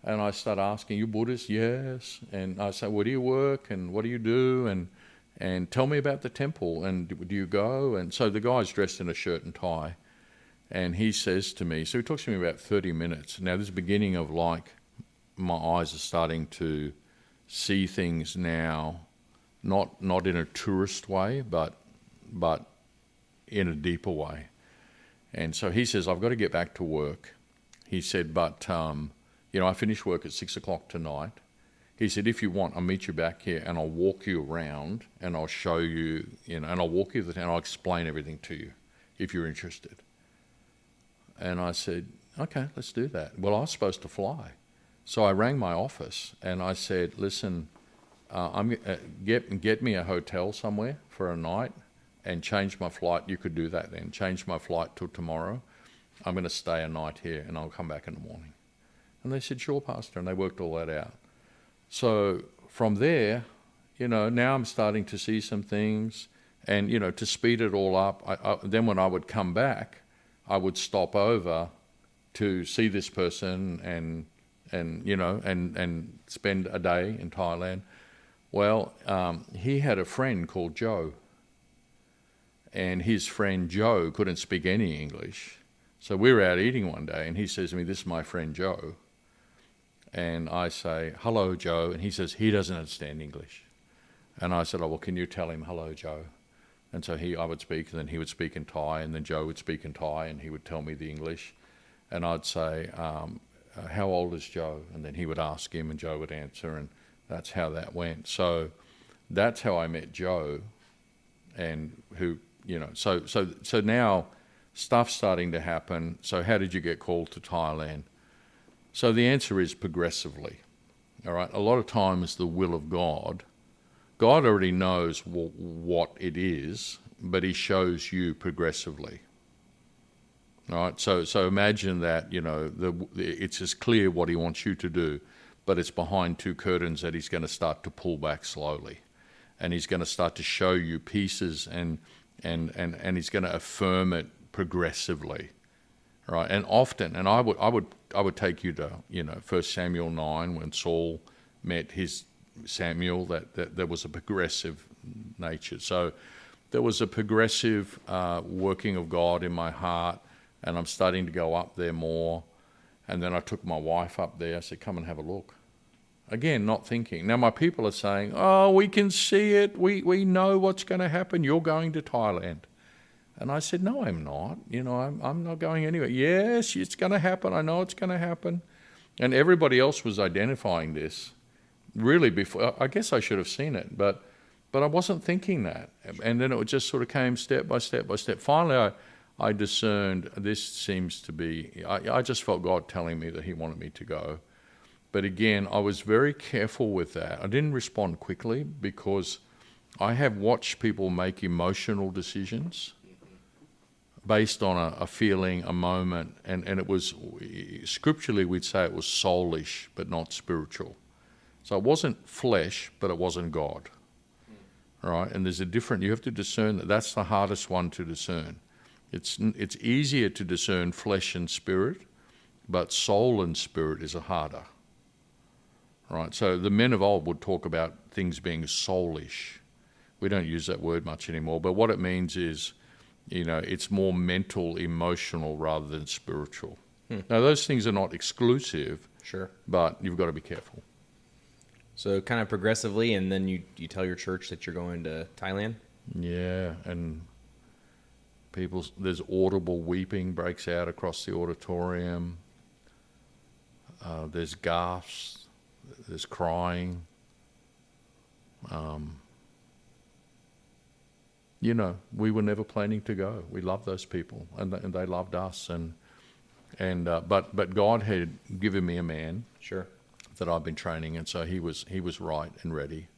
And I start asking, "You Buddhist?" "Yes." And I say, "Where do you work and what do you do? And tell me about the temple, and do you go?" And so the guy's dressed in a shirt and tie, and he says to me, so he talks to me about 30 minutes. Now this is the beginning of my eyes are starting to see things now, not in a tourist way, but in a deeper way. And so he says, "I've got to get back to work." He said, "But I finish work at 6:00 tonight." He said, "If you want, I'll meet you back here and I'll walk you around and I'll show you, and I'll walk you to the town, I'll explain everything to you if you're interested." And I said, "Okay, let's do that." Well, I was supposed to fly. So I rang my office and I said, "Listen, get me a hotel somewhere for a night and change my flight." You could do that then. Change my flight till tomorrow. I'm going to stay a night here and I'll come back in the morning. And they said, "Sure, Pastor." And they worked all that out. So from there, now I'm starting to see some things, and, to speed it all up, then when I would come back, I would stop over to see this person and spend a day in Thailand. Well, he had a friend called Joe, and his friend Joe couldn't speak any English. So we were out eating one day, and he says to me, "This is my friend Joe." And I say, "Hello, Joe." And he says, he doesn't understand English. And I said, "Oh, well, can you tell him, 'Hello, Joe'?" And so I would speak, and then he would speak in Thai, and then Joe would speak in Thai, and he would tell me the English. And I'd say, "How old is Joe?" And then he would ask him, and Joe would answer, and that's how that went. So that's how I met Joe, and so now stuff's starting to happen. So how did you get called to Thailand? So the answer is progressively. All right. A lot of times the will of God already knows what it is, but he shows you progressively. All right. So imagine that, it's as clear what he wants you to do, but it's behind two curtains that he's going to start to pull back slowly. And he's going to start to show you pieces, and he's going to affirm it progressively. Right, and often, and I would take you to 1 Samuel 9 when Saul met his Samuel. That there was a progressive nature. So there was a progressive working of God in my heart, and I'm starting to go up there more. And then I took my wife up there. I said, "Come and have a look." Again, not thinking. Now my people are saying, "Oh, we can see it. We know what's going to happen. You're going to Thailand." And I said, "No, I'm not. I'm not going anywhere." "Yes, it's going to happen. I know it's going to happen." And everybody else was identifying this really before. I guess I should have seen it, but I wasn't thinking that. And then it just sort of came step by step by step. Finally, I discerned this seems to be, I just felt God telling me that he wanted me to go. But again, I was very careful with that. I didn't respond quickly because I have watched people make emotional decisions based on a feeling, a moment, and it was, scripturally we'd say it was soulish, but not spiritual. So it wasn't flesh, but it wasn't God. Right? And there's you have to discern that. That's the hardest one to discern. It's easier to discern flesh and spirit, but soul and spirit is harder. Right? So the men of old would talk about things being soulish. We don't use that word much anymore, but what it means is, it's more mental, emotional rather than spiritual. Now, those things are not exclusive, Sure, but you've got to be careful. So kind of progressively, and then you tell your church that you're going to Thailand? Yeah, and there's audible weeping breaks out across the auditorium. There's gasps, there's crying. We were never planning to go. We loved those people, and they loved us, but God had given me a man, Sure, that I've been training, and so he was right and ready,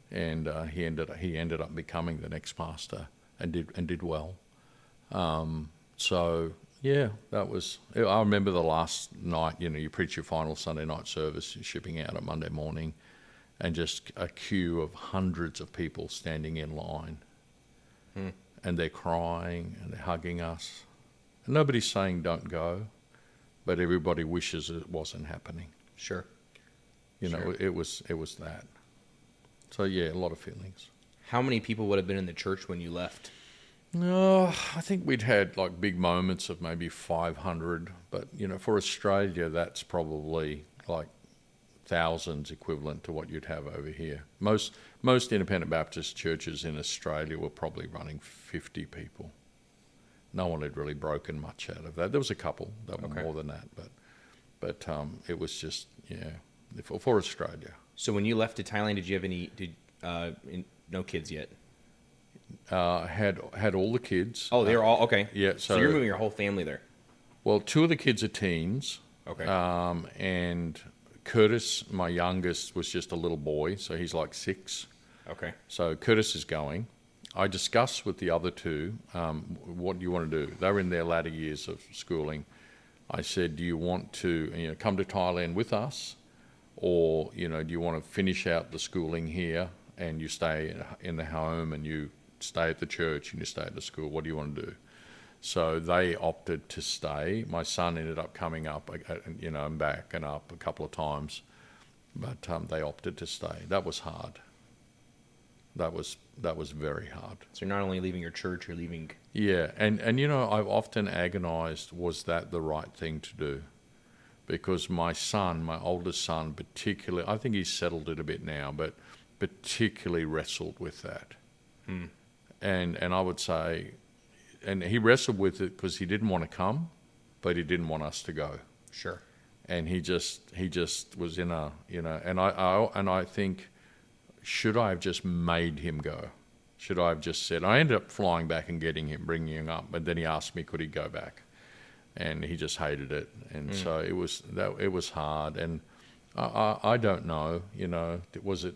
and he ended up becoming the next pastor and did well. So yeah, that was. I remember the last night. You preach your final Sunday night service, you're shipping out on Monday morning, and just a queue of hundreds of people standing in line, and they're crying and they're hugging us. And nobody's saying don't go, but everybody wishes it wasn't happening. sure. It was that. So yeah, a lot of feelings. How many people would have been in the church when you left? No, I think we'd had like big moments of maybe 500, but for Australia, that's probably like thousands equivalent to what you'd have over here. Most independent Baptist churches in Australia were probably running 50 people. No one had really broken much out of that. There was a couple that were more than that, but it was just for Australia. So when you left to Thailand, did you have no kids yet? Had all the kids. Oh, they were all okay. Yeah. So you're moving your whole family there. Well, 2 of the kids are teens. Okay. And Curtis, my youngest, was just a little boy, so he's like 6. Okay. So Curtis is going. I discussed with the other 2, what do you want to do? They were in their latter years of schooling. I said, do you want to come to Thailand with us, or do you want to finish out the schooling here and you stay in the home and you stay at the church and you stay at the school? What do you want to do? So they opted to stay. My son ended up coming up, and back and up a couple of times, but they opted to stay. That was hard. That was very hard. So you're not only leaving your church, you're leaving. Yeah, and I've often agonized, was that the right thing to do? Because my oldest son particularly, I think he's settled it a bit now, but particularly wrestled with that. And I would say, and he wrestled with it because he didn't want to come, but he didn't want us to go. Sure. And he just was in a, and I think, should I have just made him go? Should I have just said, I ended up flying back and getting him, bringing him up, but then he asked me, could he go back? And he just hated it. And so it was hard. And I don't know, was it,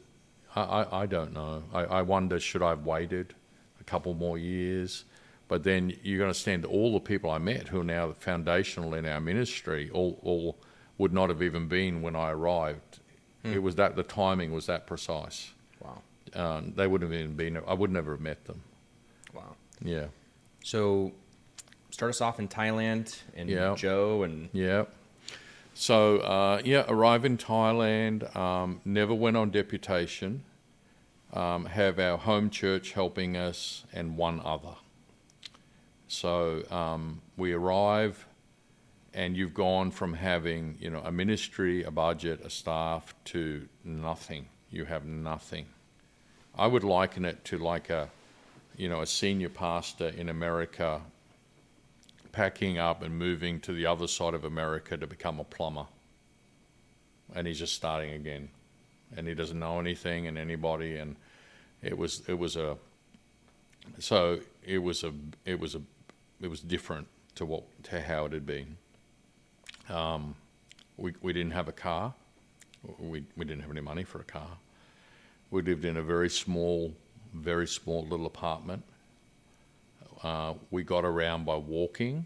I don't know. I wonder, should I have waited a couple more years? But then you're going to stand all the people I met who are now foundational in our ministry, all would not have even been when I arrived. It was that the timing was that precise. Wow. They wouldn't have even been, I would never have met them. Wow. Yeah. So start us off in Thailand and Joe and... Yeah. So, arrive in Thailand, never went on deputation, have our home church helping us and one other. So we arrive, and you've gone from having, a ministry, a budget, a staff, to nothing. You have nothing. I would liken it to like a senior pastor in America packing up and moving to the other side of America to become a plumber. And he's just starting again. And he doesn't know anything and anybody, and it was different to how it had been. We didn't have a car. We didn't have any money for a car. We lived in a very small little apartment. We got around by walking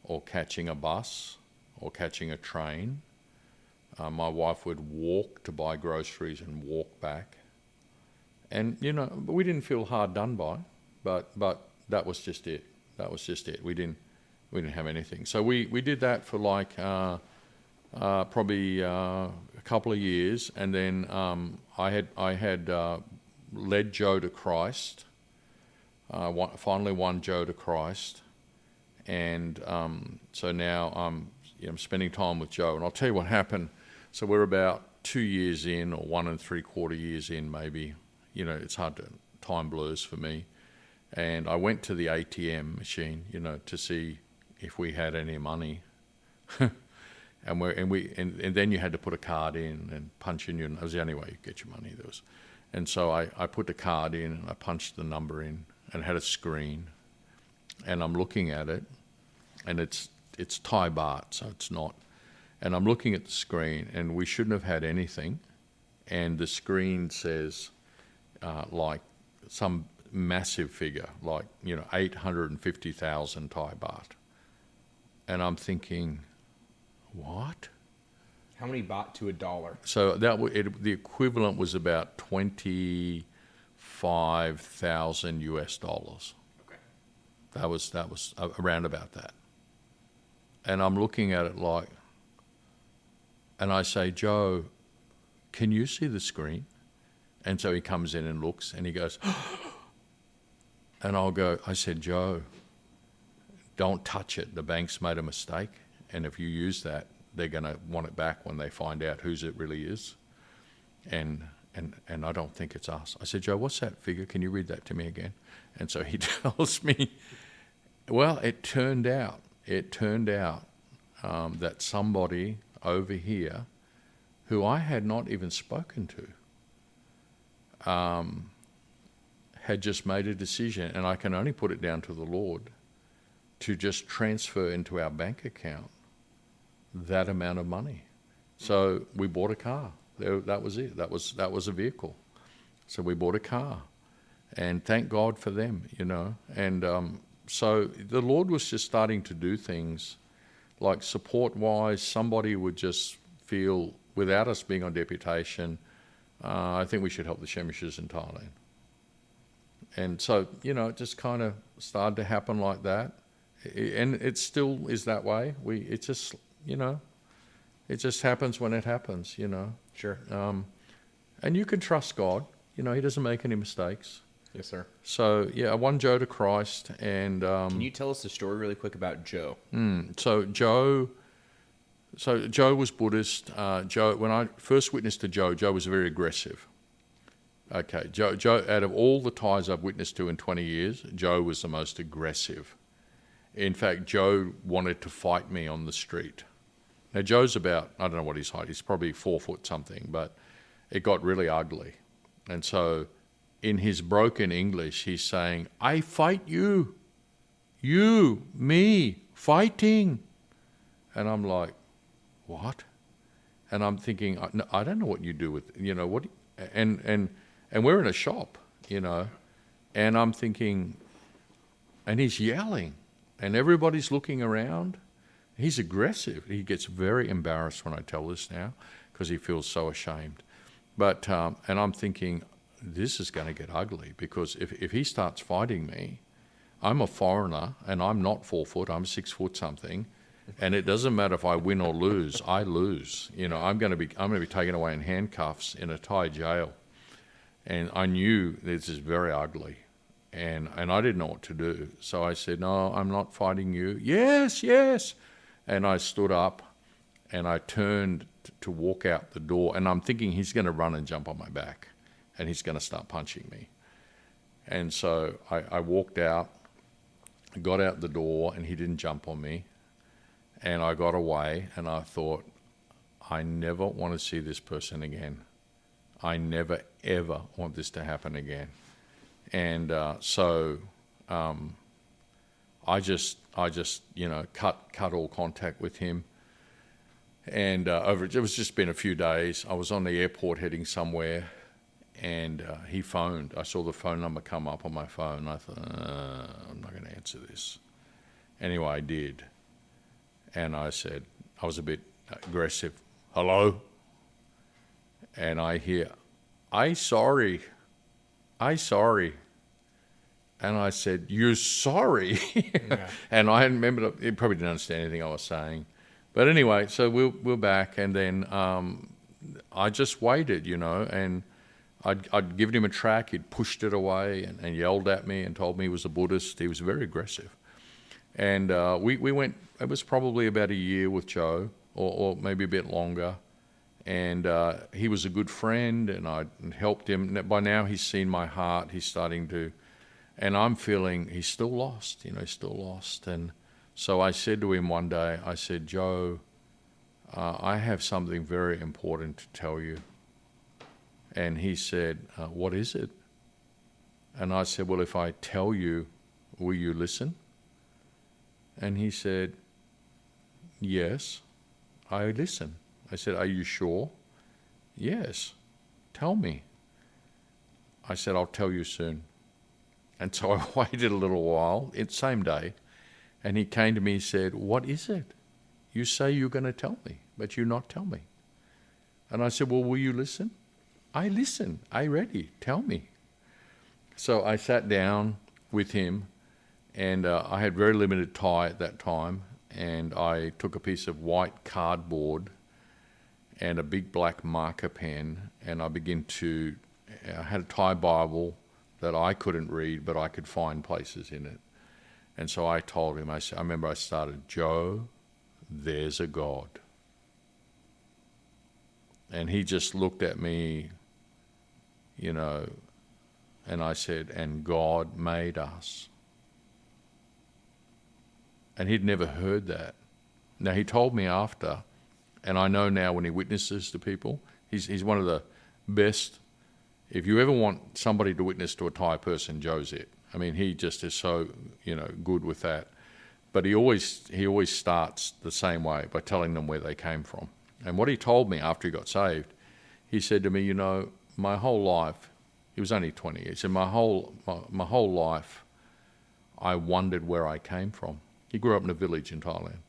or catching a bus or catching a train. My wife would walk to buy groceries and walk back. And, we didn't feel hard done by, but that was just it. That was just it. We didn't have anything. So we did that for like probably a couple of years, and then I had led Joe to Christ. Finally won Joe to Christ, and so now I'm spending time with Joe. And I'll tell you what happened. So we're about 2 years in, or 1 3/4 years in, maybe. It's hard to, time blurs for me. And I went to the ATM machine, to see if we had any money. and then you had to put a card in and punch in your. That was the only way you get your money. And so I put the card in and I punched the number in and it had a screen, and I'm looking at it, and it's Thai baht, so it's not. And I'm looking at the screen, and we shouldn't have had anything, and the screen says like some massive figure, like 850,000 Thai baht, and I'm thinking, what? How many baht to a dollar? So the equivalent was about $25,000 US. Okay. That was around about that. And I'm looking at it like, and I say, Joe, can you see the screen? And so he comes in and looks, and he goes, and I said, Joe, don't touch it. The bank's made a mistake, and if you use that, they're going to want it back when they find out whose it really is. And I don't think it's us. I said, Joe, what's that figure? Can you read that to me again? And so he tells me, well, it turned out that somebody over here, who I had not even spoken to, had just made a decision, and I can only put it down to the Lord, to just transfer into our bank account that amount of money. So we bought a car. That was it. That was a vehicle. So we bought a car, and thank God for them, And so the Lord was just starting to do things, like support-wise. Somebody would just feel, without us being on deputation, I think we should help the Sehmishes in Thailand. And so, it just kind of started to happen like that. And it still is that way. It just happens when it happens, Sure. And you can trust God. He doesn't make any mistakes. Yes, sir. So, I won Joe to Christ. And can you tell us the story really quick about Joe? So Joe was Buddhist. When I first witnessed to Joe was very aggressive. Okay, Joe, out of all the Thais I've witnessed to in 20 years, Joe was the most aggressive. In fact, Joe wanted to fight me on the street. Now, Joe's about, I don't know what his height is, he's probably 4 foot something, but it got really ugly. And so in his broken English, he's saying, I fight you, me, fighting. And I'm like, what? And I'm thinking, I don't know what you do with, what, and we're in a shop, and I'm thinking, and he's yelling, and everybody's looking around. He's aggressive. He gets very embarrassed when I tell this now, because he feels so ashamed. But, and I'm thinking, this is going to get ugly, because if he starts fighting me, I'm a foreigner, and I'm not 4 foot, I'm 6 foot something, and it doesn't matter if I win or lose, I lose. I'm going to be taken away in handcuffs in a Thai jail. And I knew this is very ugly, and I didn't know what to do. So I said, no, I'm not fighting you. Yes. And I stood up, and I turned to walk out the door, and I'm thinking he's going to run and jump on my back, and he's going to start punching me. And so I walked out, got out the door, and he didn't jump on me. And I got away, and I thought, I never want to see this person again. I never, ever want this to happen again. And so I just cut all contact with him. And it was just been a few days. I was on the airport heading somewhere, and he phoned. I saw the phone number come up on my phone. I thought, I'm not going to answer this. Anyway, I did. And I said, I was a bit aggressive, hello? And I hear, I sorry. And I said, you're sorry? Yeah. And I hadn't remembered, he probably didn't understand anything I was saying. But anyway, so we're back, and then I just waited, and I'd given him a track, he'd pushed it away and yelled at me and told me he was a Buddhist. He was very aggressive. And we went, it was probably about a year with Joe, or maybe a bit longer. And he was a good friend, and I helped him. By now he's seen my heart. He's starting to, and I'm feeling he's still lost, he's still lost. And so I said to him one day, I said, Joe, I have something very important to tell you. And he said, what is it? And I said, well, if I tell you, will you listen? And he said, yes, I listen. I said, are you sure? Yes. Tell me. I said, I'll tell you soon. And so I waited a little while, same day, and he came to me and said, what is it? You say you're going to tell me, but you not tell me. And I said, well, will you listen? I listen. I ready. Tell me. So I sat down with him, and I had very limited Thai at that time, and I took a piece of white cardboard and a big black marker pen, and I had a Thai Bible that I couldn't read, but I could find places in it. And so I told him, I remember I started, Joe, there's a God. And he just looked at me, and I said, and God made us. And he'd never heard that. Now, he told me after, and I know now when he witnesses to people, he's one of the best. If you ever want somebody to witness to a Thai person, Joe's it. I mean, he just is so, good with that. But he always starts the same way, by telling them where they came from. And what he told me after he got saved, he said to me, my whole life, he was only 20, he said, my whole life, I wondered where I came from. He grew up in a village in Thailand.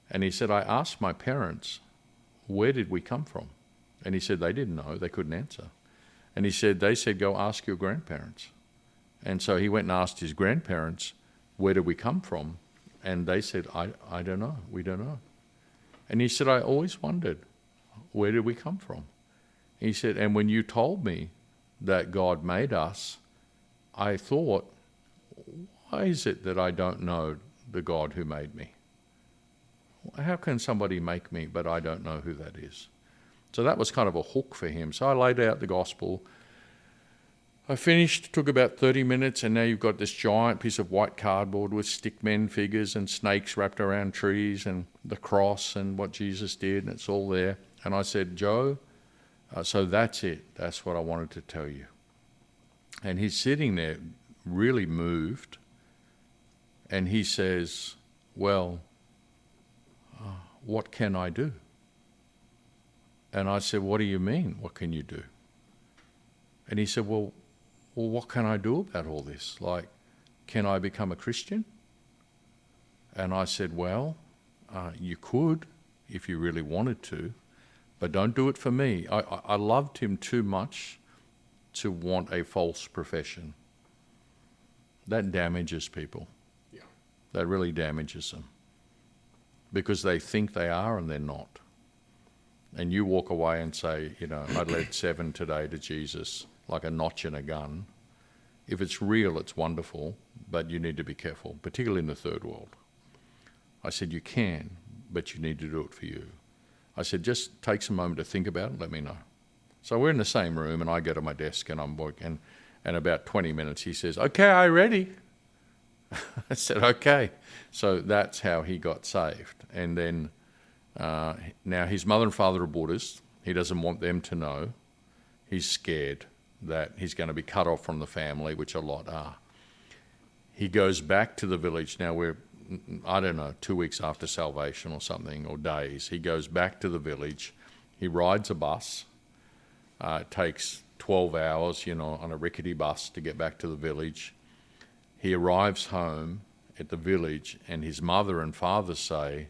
And he said, I asked my parents, where did we come from? And he said, they didn't know, they couldn't answer. And they said, go ask your grandparents. And so he went and asked his grandparents, where did we come from? And they said, I don't know, we don't know. And he said, I always wondered, where did we come from? He said, and when you told me that God made us, I thought, why is it that I don't know the God who made me? How can somebody make me, but I don't know who that is? So that was kind of a hook for him. So I laid out the gospel. I finished, took about 30 minutes, and now you've got this giant piece of white cardboard with stickmen figures and snakes wrapped around trees and the cross and what Jesus did, and it's all there. And I said, Joe, so that's it. That's what I wanted to tell you. And he's sitting there really moved, and he says, well, what can I do? And I said, what do you mean, what can you do? And he said, well, what can I do about all this? Like, can I become a Christian? And I said, well, you could if you really wanted to, but don't do it for me. I loved him too much to want a false profession. That damages people. Yeah. That really damages them. Because they think they are and they're not. And you walk away and say, I led 7 today to Jesus, like a notch in a gun. If it's real, it's wonderful, but you need to be careful, particularly in the third world. I said, you can, but you need to do it for you. I said, just take some moment to think about it, let me know. So we're in the same room, and I go to my desk, and I'm working, and about 20 minutes, he says, okay, I'm ready. I said, okay. So that's how he got saved. And then now his mother and father are Buddhist. He doesn't want them to know. He's scared that he's going to be cut off from the family, which a lot are. He goes back to the village. Now we're, 2 weeks after salvation or something, or days. He goes back to the village. He rides a bus. It takes 12 hours, on a rickety bus to get back to the village. He arrives home at the village, and his mother and father say,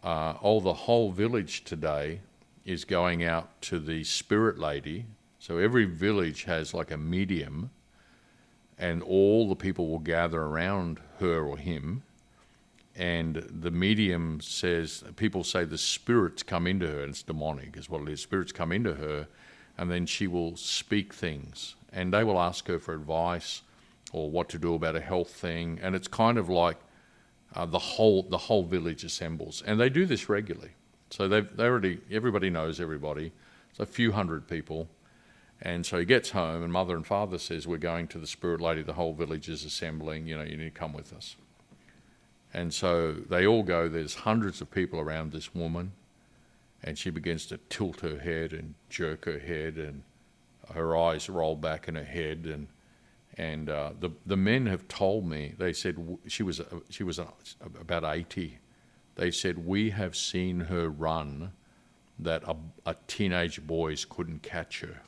the whole village today is going out to the spirit lady. So every village has like a medium, and all the people will gather around her or him. And the medium says, people say the spirits come into her, and it's demonic is what it is. Spirits come into her, and then she will speak things. And they will ask her for advice or what to do about a health thing. And it's kind of like the whole village assembles. And they do this regularly. So everybody knows everybody. It's a few hundred people. And so he gets home, and mother and father says, we're going to the Spirit Lady. The whole village is assembling. You need to come with us. And so they all go. There's hundreds of people around this woman, and she begins to tilt her head and jerk her head, and her eyes roll back in her head. And the men have told me, they said she was about 80. They said, we have seen her run that a teenage boys couldn't catch her.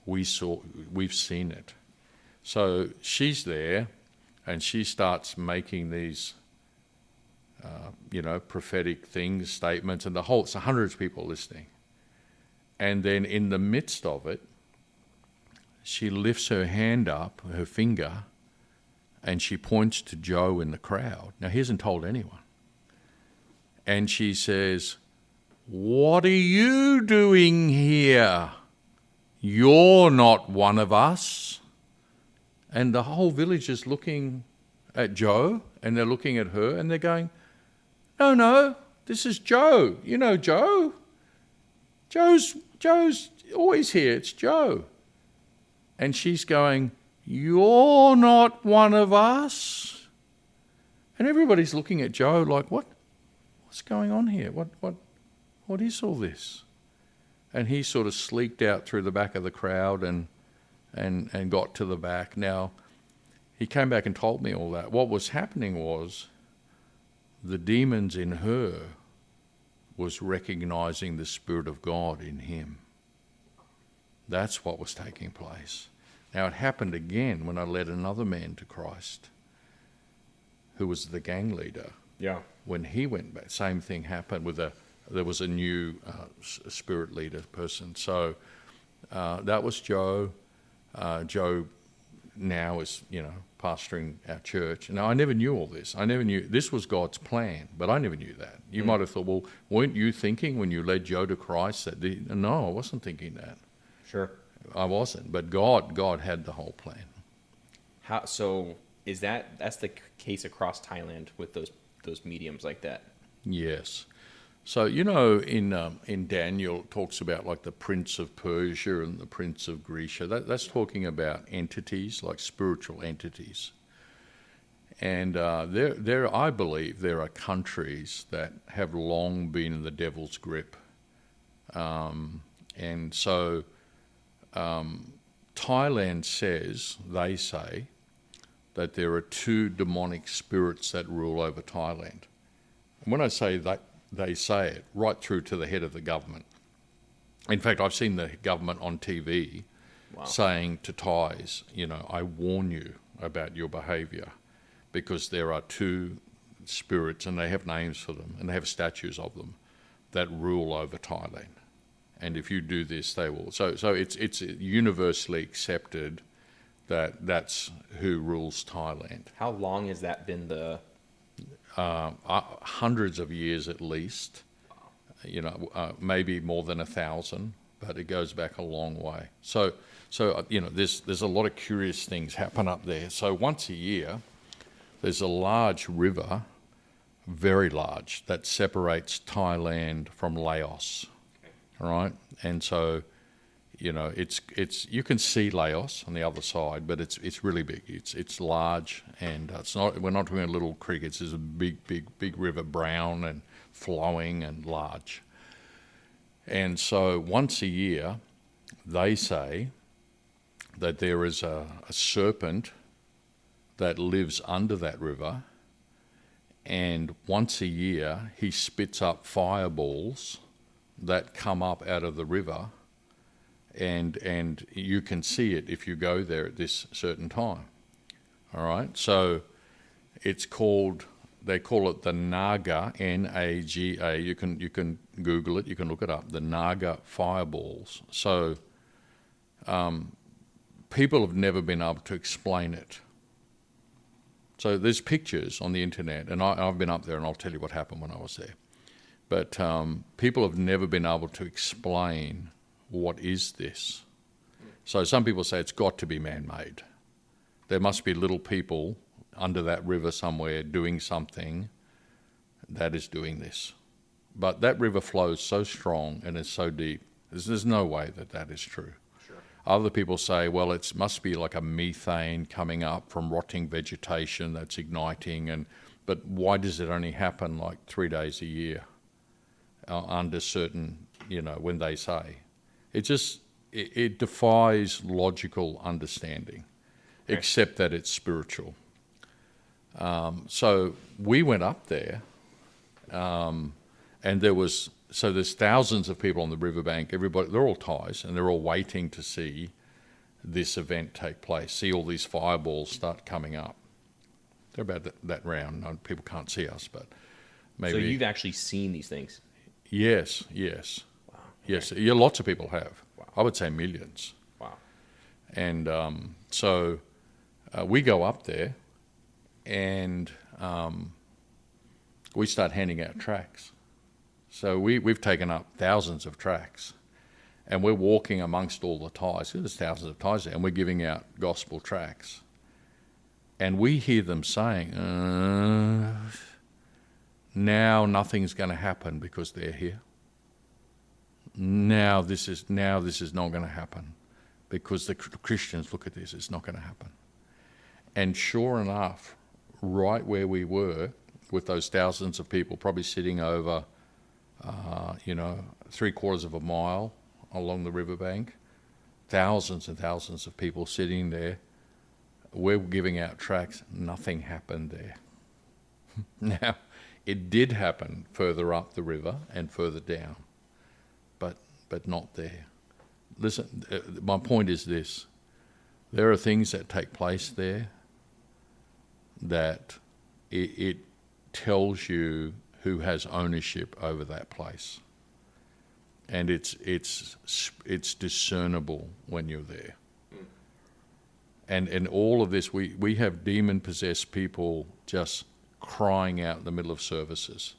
We've seen it. So she's there, and she starts making these, prophetic things, statements, and it's hundreds of people listening. And then in the midst of it, she lifts her hand up, her finger, and she points to Joe in the crowd. Now, he hasn't told anyone. And she says, what are you doing here? You're not one of us. And the whole village is looking at Joe, and they're looking at her, and they're going, no, this is Joe. You know Joe. Joe's always here. It's Joe. And she's going, you're not one of us. And everybody's looking at Joe like, what's going on here? What is all this? And he sort of sleeked out through the back of the crowd and got to the back. Now, he came back and told me all that. What was happening was the demons in her was recognizing the Spirit of God in him. That's what was taking place. Now, it happened again when I led another man to Christ, who was the gang leader. Yeah. When he went back, same thing happened there was a new spirit leader person. So that was Joe. Joe now is, pastoring our church. Now, I never knew all this. I never knew this was God's plan, but I never knew that. You might have thought, well, weren't you thinking when you led Joe to Christ that? No, I wasn't thinking that. Sure. I wasn't, but God had the whole plan. So is that's the case across Thailand with those mediums like that? Yes. So, in Daniel, it talks about like the prince of Persia and the prince of Grecia. That's talking about entities, like spiritual entities. And I believe there are countries that have long been in the devil's grip. And so Thailand they say, that there are two demonic spirits that rule over Thailand. And when I say that, they say it right through to the head of the government. In fact, I've seen the government on TV saying to Thais, I warn you about your behaviour, because there are two spirits, and they have names for them, and they have statues of them, that rule over Thailand. And if you do this, they will. So it's universally accepted that that's who rules Thailand. How long has that been the... hundreds of years at least, maybe more than 1,000, but it goes back a long way. So there's a lot of curious things happen up there. So once a year, there's a large river, very large, that separates Thailand from Laos. All right, and so it's you can see Laos on the other side, but it's really big. It's large, and we're not talking a little creek. It's a big river, brown and flowing and large. And so once a year, they say that there is a serpent that lives under that river, and once a year he spits up fireballs that come up out of the river. And you can see it if you go there at this certain time. All right, so they call it the Naga, Naga. You can Google it, you can look it up, the Naga fireballs. So people have never been able to explain it. So there's pictures on the internet, and I've been up there, and I'll tell you what happened when I was there. But people have never been able to explain what is this. So some people say it's got to be man-made. There must be little people under that river somewhere doing something that is doing this. But that river flows so strong and is so deep. There's no way that is true. Sure. Other people say, well, it must be like a methane coming up from rotting vegetation that's igniting. But why does it only happen like 3 days a year under certain, when they say? It defies logical understanding, Okay. except that it's spiritual. So we went up there, and there's thousands of people on the riverbank. Everybody, they're all Thais, and they're all waiting to see this event take place, see all these fireballs start coming up. They're about that round. No, people can't see us, but maybe. So you've actually seen these things? Yes. Wow. Okay. Yes, yeah, lots of people have. Wow. I would say millions. Wow. And so we go up there, and we start handing out tracts. So we've taken up thousands of tracts, and we're walking amongst all the Thais. There's thousands of Thais there, and we're giving out gospel tracts. And we hear them saying, now nothing's going to happen because they're here. Now this is not going to happen because the Christians, look at this, it's not going to happen. And sure enough, right where we were, with those thousands of people probably sitting over, 3/4 of a mile along the riverbank, thousands and thousands of people sitting there, we're giving out tracts, nothing happened there. Now, it did happen further up the river and further down, but not there. Listen, my point is this. There are things that take place there that it tells you who has ownership over that place. And it's discernible when you're there. And all of this, we have demon-possessed people just crying out in the middle of services.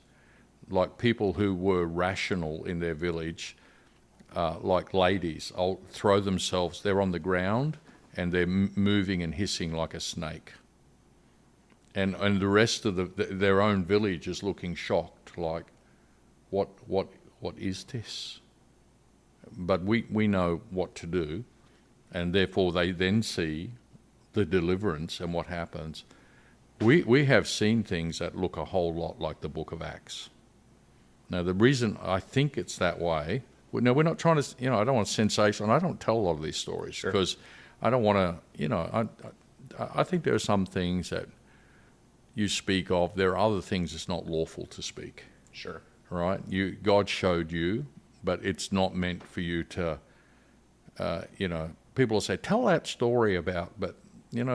Like people who were rational in their village, like ladies, throw themselves, they're on the ground and they're moving and hissing like a snake. And the rest of their own village is looking shocked, like, what is this? But we know what to do, and therefore they then see the deliverance and what happens. We have seen things that look a whole lot like the book of Acts. Now, the reason I think it's that way, now we're not trying to, I don't want sensation. I don't tell a lot of these stories because I don't want to, I think there are some things that you speak of. There are other things it's not lawful to speak. Sure. Right? God showed you, but it's not meant for you to, people will say, tell that story about, but,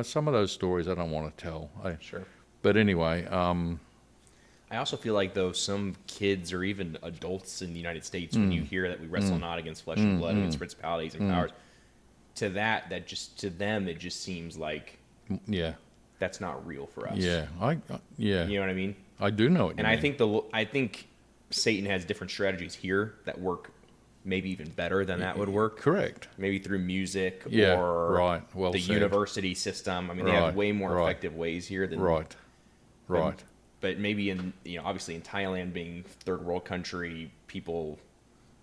some of those stories I don't want to tell. Sure. But anyway. I also feel like, though, some kids or even adults in the United States, when you hear that we wrestle not against flesh and blood, against principalities and powers, to them, it just seems like that's not real for us. Yeah. You know what I mean? I do know what you mean. I think Satan has different strategies here that work maybe even better than that would work. Correct. Maybe through music or the said. University system. I mean, they have way more effective ways here than Right. But maybe obviously in Thailand, being third world country, people,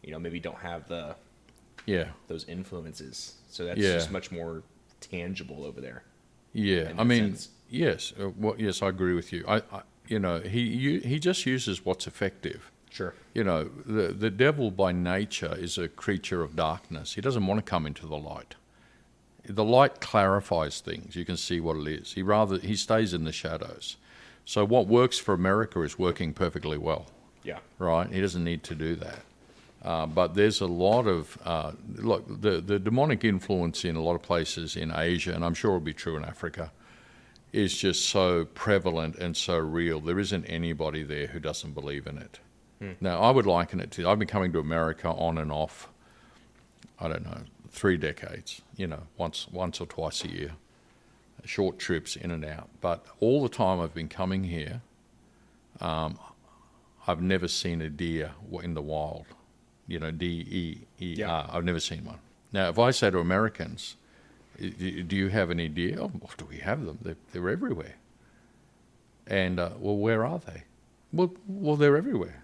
maybe don't have those influences. So that's just much more tangible over there. Yeah, I mean, yes. Yes, I agree with you. He just uses what's effective. Sure. The devil by nature is a creature of darkness. He doesn't want to come into the light. The light clarifies things. You can see what it is. He stays in the shadows. So what works for America is working perfectly well. Yeah. Right? He doesn't need to do that. But there's a lot of, the demonic influence in a lot of places in Asia, and I'm sure it'll be true in Africa, is just so prevalent and so real. There isn't anybody there who doesn't believe in it. Now, I would liken it to, I've been coming to America on and off, 3 decades, once or twice a year. Short trips in and out. But all the time I've been coming here, I've never seen a deer in the wild. D-E-E-R. Yeah. I've never seen one. Now, if I say to Americans, do you have any deer? Oh, well, do we have them? They're everywhere. And, where are they? Well, they're everywhere.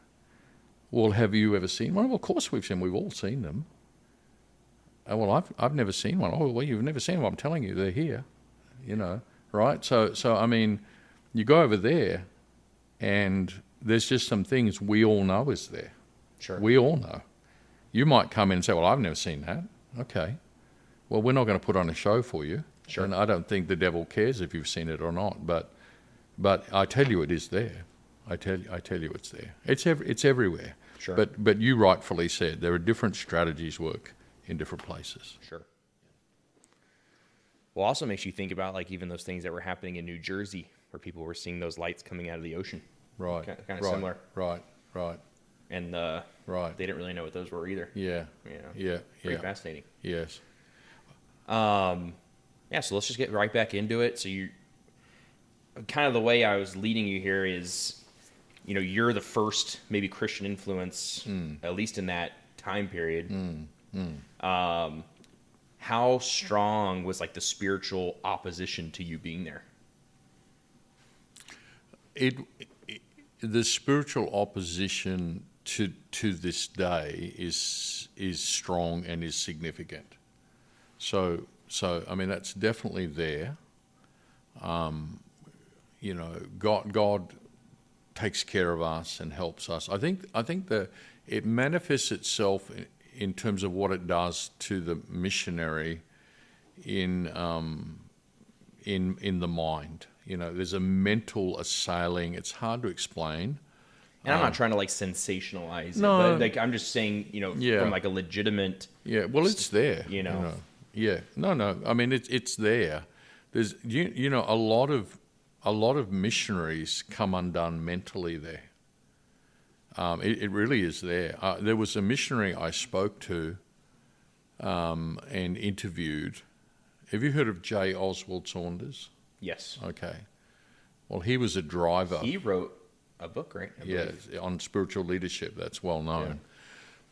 Well, have you ever seen one? Well, of course we've seen. We've all seen them. Well, I've never seen one. Oh, well, you've never seen them. I'm telling you, they're here. Right? So I mean, you go over there, and there's just some things we all know is there. Sure. We all know. You might come in and say, well, I've never seen that. Okay. Well, we're not going to put on a show for you. Sure. And I don't think the devil cares if you've seen it or not. But I tell you, it is there. I tell you, it's there. It's everywhere. Sure. But you rightfully said there are different strategies work in different places. Sure. Well, also makes you think about like even those things that were happening in New Jersey, where people were seeing those lights coming out of the ocean. Right. Kind of right. similar. Right. Right. And right. they didn't really know what those were either. Yeah. Yeah. Pretty fascinating. Yes. Yeah. So let's just get right back into it. So you, kind of the way I was leading you here is, you're the first maybe Christian influence, at least in that time period. How strong was like the spiritual opposition to you being there? The spiritual opposition to this day is strong and is significant. So I mean that's definitely there. God takes care of us and helps us. I think that it manifests itself in terms of what it does to the missionary in the mind. There's a mental assailing. It's hard to explain. And I'm not trying to like sensationalize it, No. but like I'm just saying, from like a legitimate. Yeah, well, it's there. Yeah, no. I mean, it's there. There's a lot of missionaries come undone mentally there. It really is there. There was a missionary I spoke to and interviewed. Have you heard of J. Oswald Saunders? Yes. Okay. Well, he was a driver. He wrote a book, right? Yeah, on spiritual leadership. That's well known. Yeah.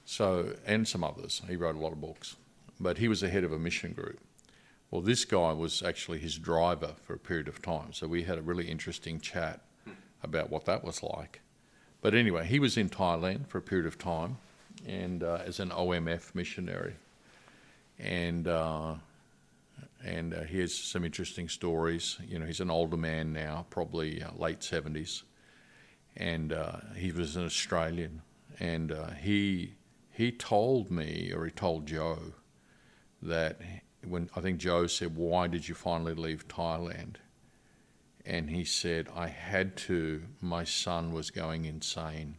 So, and some others. He wrote a lot of books. But he was the head of a mission group. Well, this guy was actually his driver for a period of time. So we had a really interesting chat about what that was like. But anyway, he was in Thailand for a period of time, and as an OMF missionary. And he has some interesting stories. He's an older man now, probably late 70s. And he was an Australian. And he told me, or he told Joe, that when I think Joe said, "Why did you finally leave Thailand?" And he said, "I had to. My son was going insane."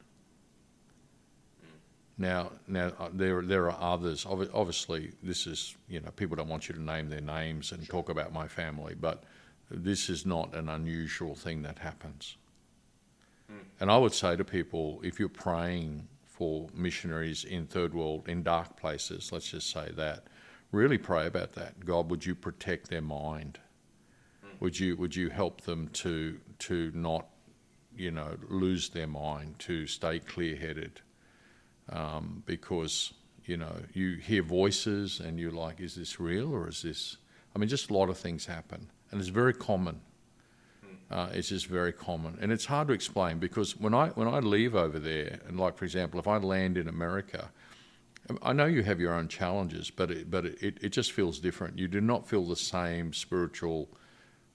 Now there are others. Obviously, this is people don't want you to name their names and talk about my family, but this is not an unusual thing that happens. And I would say to people, if you're praying for missionaries in third world, in dark places, let's just say that, really pray about that. God, would you protect their mind? Would you help them to not, lose their mind, to stay clear-headed? Because, you hear voices and you're like, is this real or is this... I mean, just a lot of things happen. And it's very common. It's just very common. And it's hard to explain because when I leave over there, and like, for example, if I land in America, I know you have your own challenges, but it just feels different. You do not feel the same spiritual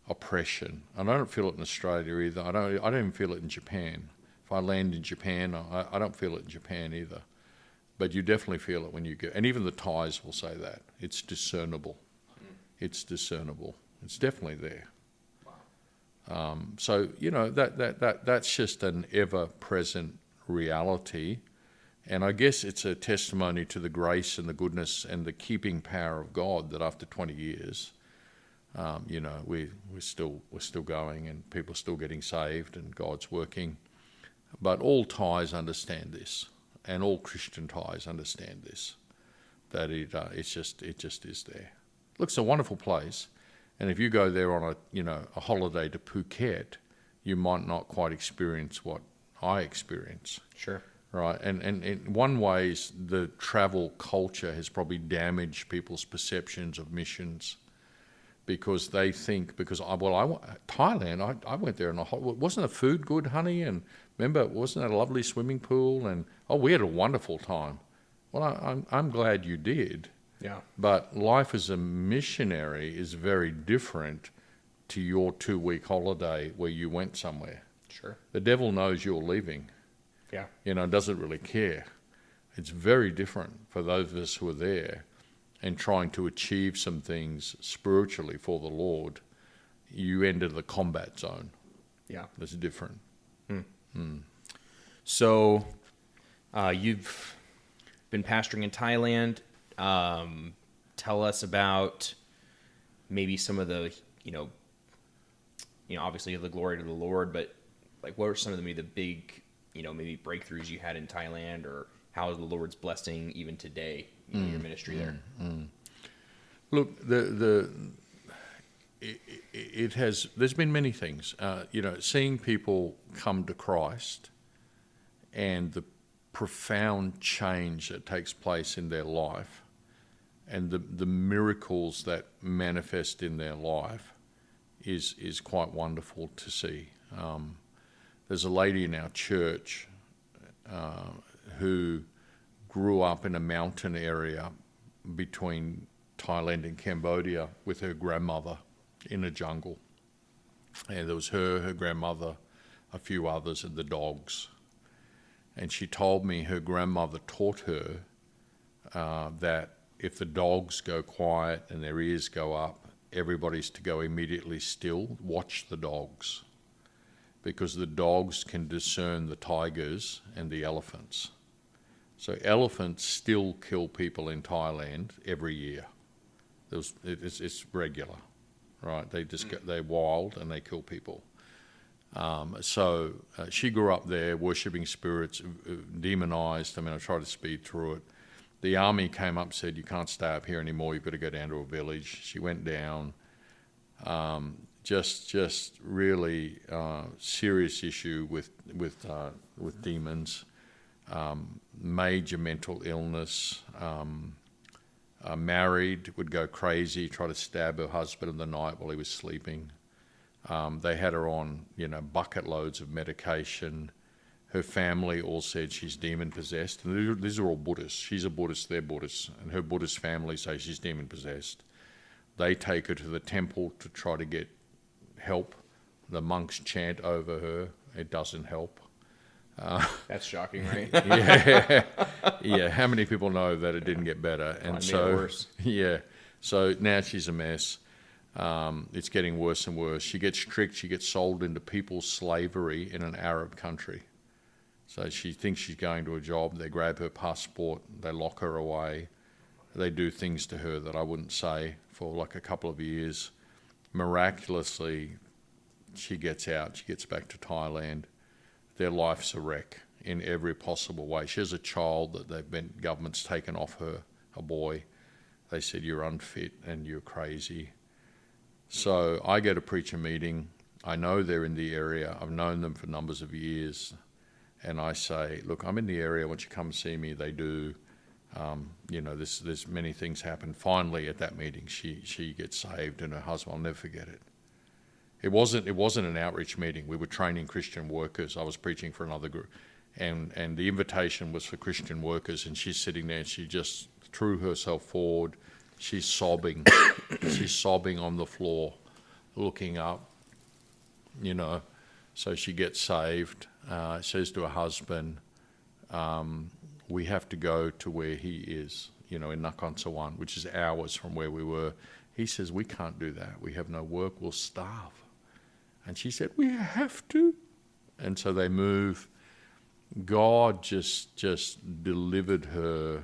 oppression. And I don't feel it in Australia either. I don't even feel it in Japan. If I land in Japan, I don't feel it in Japan either. But you definitely feel it when you go. And even the Thais will say that. It's discernible. It's discernible. It's definitely there. So, that's just an ever-present reality. And I guess it's a testimony to the grace and the goodness and the keeping power of God that after 20 years, we're still going and people are still getting saved and God's working. But all Thais understand this, and all Christian Thais understand this, that it just is there. Look, it's a wonderful place, and if you go there on a holiday to Phuket, you might not quite experience what I experience. Sure. Right, and in one way, the travel culture has probably damaged people's perceptions of missions, because they think, Thailand, I went there, and wasn't the food good, honey? And remember, wasn't that a lovely swimming pool? And we had a wonderful time. Well, I'm glad you did. Yeah. But life as a missionary is very different to your 2-week holiday where you went somewhere. Sure. The devil knows you're leaving. Yeah. Doesn't really care. It's very different for those of us who are there and trying to achieve some things spiritually for the Lord. You enter the combat zone. Yeah. That's different. So you've been pastoring in Thailand. Tell us about maybe some of the, obviously the glory to the Lord, but like what are some of the big, maybe breakthroughs you had in Thailand, or how is the Lord's blessing even today, your ministry there? Look, there's been many things. Seeing people come to Christ and the profound change that takes place in their life and the miracles that manifest in their life is quite wonderful to see. There's a lady in our church who grew up in a mountain area between Thailand and Cambodia with her grandmother in a jungle. And there was her grandmother, a few others, and the dogs. And she told me her grandmother taught her that if the dogs go quiet and their ears go up, everybody's to go immediately still, watch the dogs, because the dogs can discern the tigers and the elephants. So elephants still kill people in Thailand every year. It's regular, right? They're wild and they kill people. So she grew up there, worshipping spirits, demonized. I tried to speed through it. The army came up and said, you can't stay up here anymore, you've got to go down to a village. She went down. Just really serious issue with demons, major mental illness, married, would go crazy, try to stab her husband in the night while he was sleeping. They had her on, bucket loads of medication. Her family all said she's demon-possessed. And these are all Buddhists. She's a Buddhist, they're Buddhists. And her Buddhist family say she's demon-possessed. They take her to the temple to try to get help. The monks chant over her. It doesn't help. That's shocking, right? Yeah. How many people know that it didn't get better? And made it worse. Yeah. So now she's a mess. It's getting worse and worse. She gets tricked. She gets sold into people's slavery in an Arab country. So she thinks she's going to a job. They grab her passport. They lock her away. They do things to her that I wouldn't say for like a couple of years. Miraculously, she gets out. She gets back to Thailand. Their life's a wreck in every possible way. She has a child that government's taken off her, a boy. They said, you're unfit and you're crazy. So I go to preach a meeting. I know they're in the area. I've known them for numbers of years. And I say, look, I'm in the area. Why don't you come see me? They do. There's many things happen. Finally, at that meeting, she gets saved, and her husband, I'll never forget it. It wasn't an outreach meeting. We were training Christian workers. I was preaching for another group. And the invitation was for Christian workers, and she's sitting there, and she just threw herself forward. She's sobbing. She's sobbing on the floor, looking up, So she gets saved, says to her husband, we have to go to where he is, in Nakhon Sawan, which is hours from where we were. He says, we can't do that. We have no work. We'll starve. And she said, we have to. And so they move. God just delivered her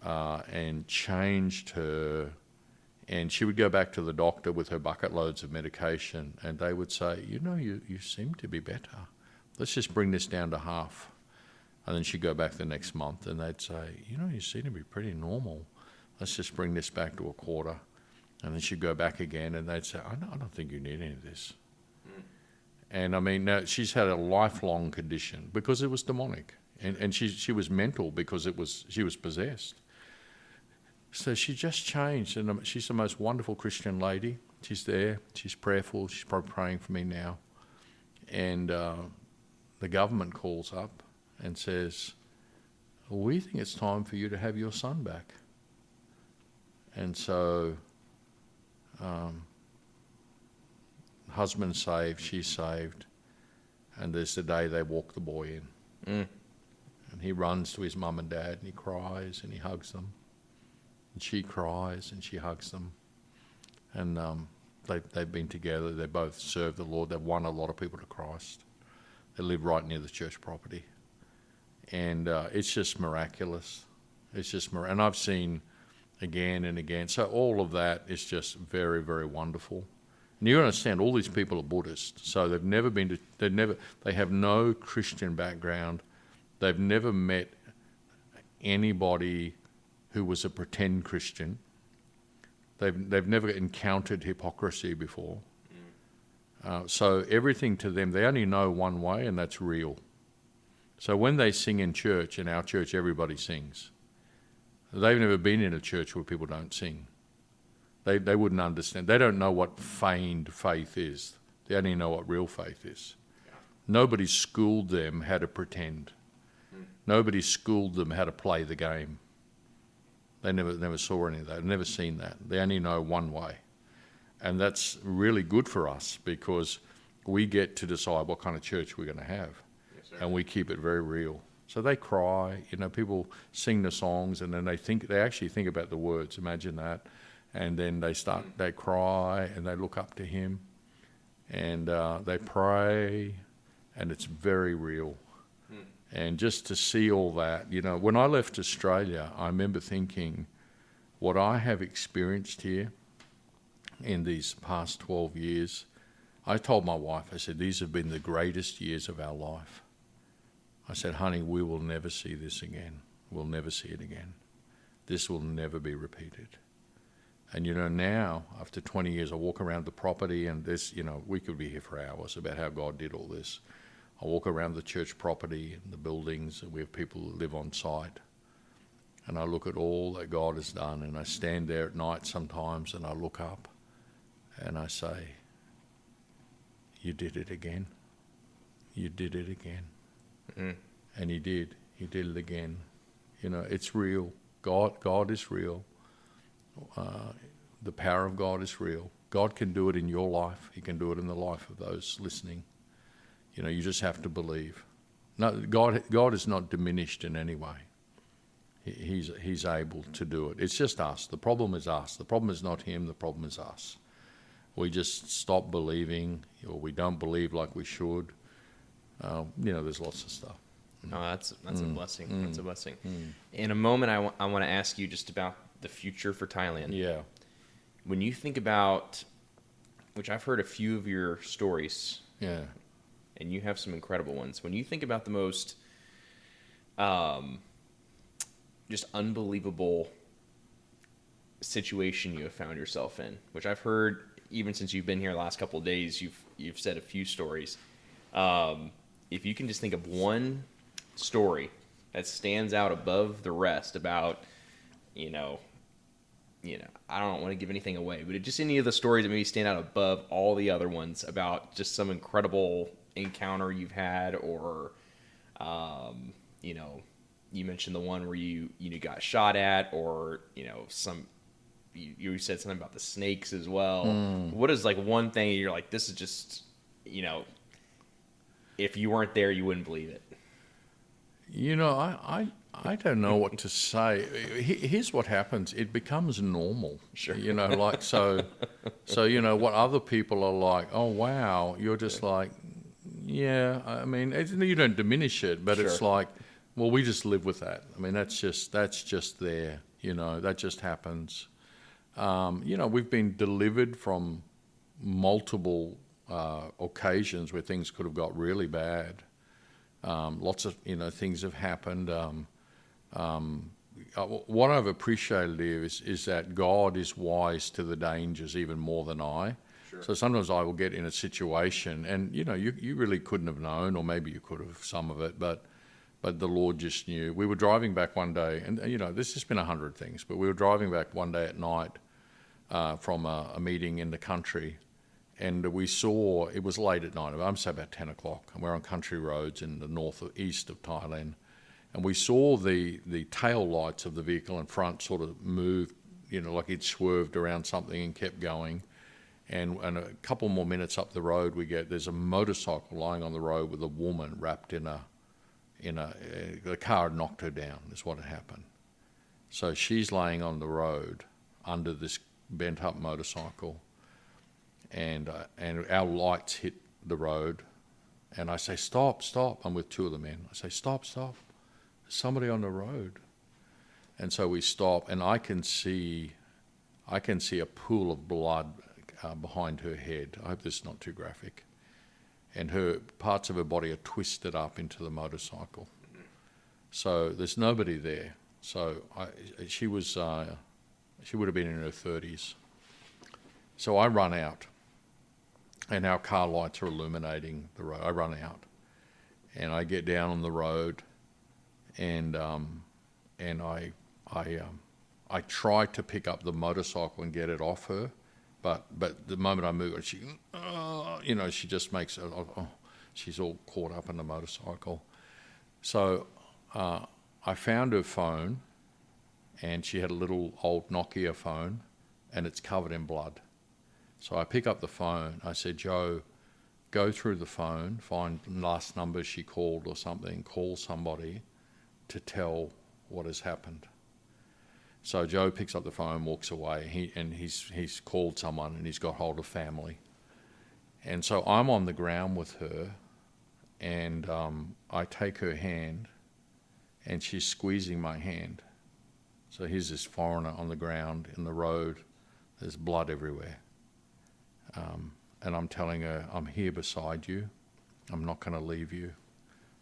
and changed her. And she would go back to the doctor with her bucket loads of medication, and they would say, you seem to be better. Let's just bring this down to half. And then she'd go back the next month, and they'd say, you seem to be pretty normal. Let's just bring this back to a quarter. And then she'd go back again, and they'd say, I don't think you need any of this. And now she's had a lifelong condition because it was demonic. And she was mental because she was possessed. So she just changed, and she's the most wonderful Christian lady. She's there. She's prayerful. She's probably praying for me now. And the government calls up and says, we think it's time for you to have your son back. And so husband's saved, she's saved, and there's the day they walk the boy in. And he runs to his mum and dad, and he cries, and he hugs them. And she cries, and she hugs them. And they've been together. They both serve the Lord. They've won a lot of people to Christ. They live right near the church property. And it's just miraculous. It's just and I've seen again and again. So all of that is just very, very wonderful. And you understand, all these people are Buddhist, so they have no Christian background. They've never met anybody who was a pretend Christian. They've never encountered hypocrisy before. So everything to them, they only know one way, and that's real. So when they sing in church, in our church, everybody sings. They've never been in a church where people don't sing. They wouldn't understand. They don't know what feigned faith is. They only know what real faith is. Yeah. Nobody schooled them how to pretend. Nobody schooled them how to play the game. They never saw any of that. They've never seen that. They only know one way. And that's really good for us because we get to decide what kind of church we're going to have. Yes, and we keep it very real. So they cry, people sing the songs, and then they actually think about the words. Imagine that. And then they cry, and they look up to him, and they pray, and it's very real. And just to see all that, when I left Australia, I remember thinking, what I have experienced here in these past 12 years, I told my wife, I said, these have been the greatest years of our life. I said, honey, we will never see this again. We'll never see it again. This will never be repeated. And now, after 20 years, I walk around the property, and this, we could be here for hours about how God did all this. I walk around the church property and the buildings, and we have people who live on site. And I look at all that God has done, and I stand there at night sometimes, and I look up, and I say, you did it again. You did it again. Mm-hmm. And he did. He did it again. It's real. God is real. The power of God is real. God can do it in your life. He can do it in the life of those listening. You just have to believe. No, God is not diminished in any way. He's able to do it. It's just us. The problem is us. The problem is not him. The problem is us. We just stop believing, or we don't believe like we should. There's lots of stuff. No, that's a blessing. That's a blessing. In a moment, I want to ask you just about the future for Thailand. Yeah. When you think about, which I've heard a few of your stories. Yeah. And you have some incredible ones. When you think about the most just unbelievable situation you have found yourself in, which I've heard even since you've been here the last couple of days, you've said a few stories. If you can just think of one story that stands out above the rest about, I don't want to give anything away, but just any of the stories that maybe stand out above all the other ones about just some incredible encounter you've had, or, you mentioned the one where you got shot at, or, you said something about the snakes as well. What is one thing you're like, this is just, if you weren't there, you wouldn't believe it? I don't know what to say. Here's what happens. It becomes normal. Sure. So what other people are like, oh, wow, you're just like, yeah, I mean, you don't diminish it, but sure. It's like, well, we just live with that. I mean, that's just there, that just happens. We've been delivered from multiple occasions where things could have got really bad. Lots of, things have happened. What I've appreciated is that God is wise to the dangers even more than I. Sure. So sometimes I will get in a situation and, you really couldn't have known, or maybe you could have some of it, but but the Lord just knew. We were driving back one day, and there's just been 100 things, but we were driving back one day at night from a meeting in the country, and we saw, it was late at night, I'm saying about 10 o'clock, and we're on country roads in the east of Thailand, and we saw the tail lights of the vehicle in front sort of move, like it swerved around something and kept going. And a couple more minutes up the road, there's a motorcycle lying on the road with a woman wrapped in the car had knocked her down, is what had happened. So she's laying on the road under this bent up motorcycle, and our lights hit the road, and I say, stop. I'm with two of the men. I say, stop. There's somebody on the road. And so we stop, and I can see a pool of blood behind her head. I hope this is not too graphic. And parts of her body are twisted up into the motorcycle. So there's nobody there. So she would have been in her 30s. So I run out, and our car lights are illuminating the road. I run out, and I get down on the road, and I try to pick up the motorcycle and get it off her. But the moment I move, she just makes it. She's all caught up in the motorcycle. So I found her phone, and she had a little old Nokia phone, and it's covered in blood. So I pick up the phone. I said, Joe, go through the phone, find the last number she called or something, call somebody to tell what has happened. So Joe picks up the phone, walks away, he's called someone, and he's got hold of family. And so I'm on the ground with her, and I take her hand, and she's squeezing my hand. So here's this foreigner on the ground in the road. There's blood everywhere. And I'm telling her, I'm here beside you. I'm not going to leave you.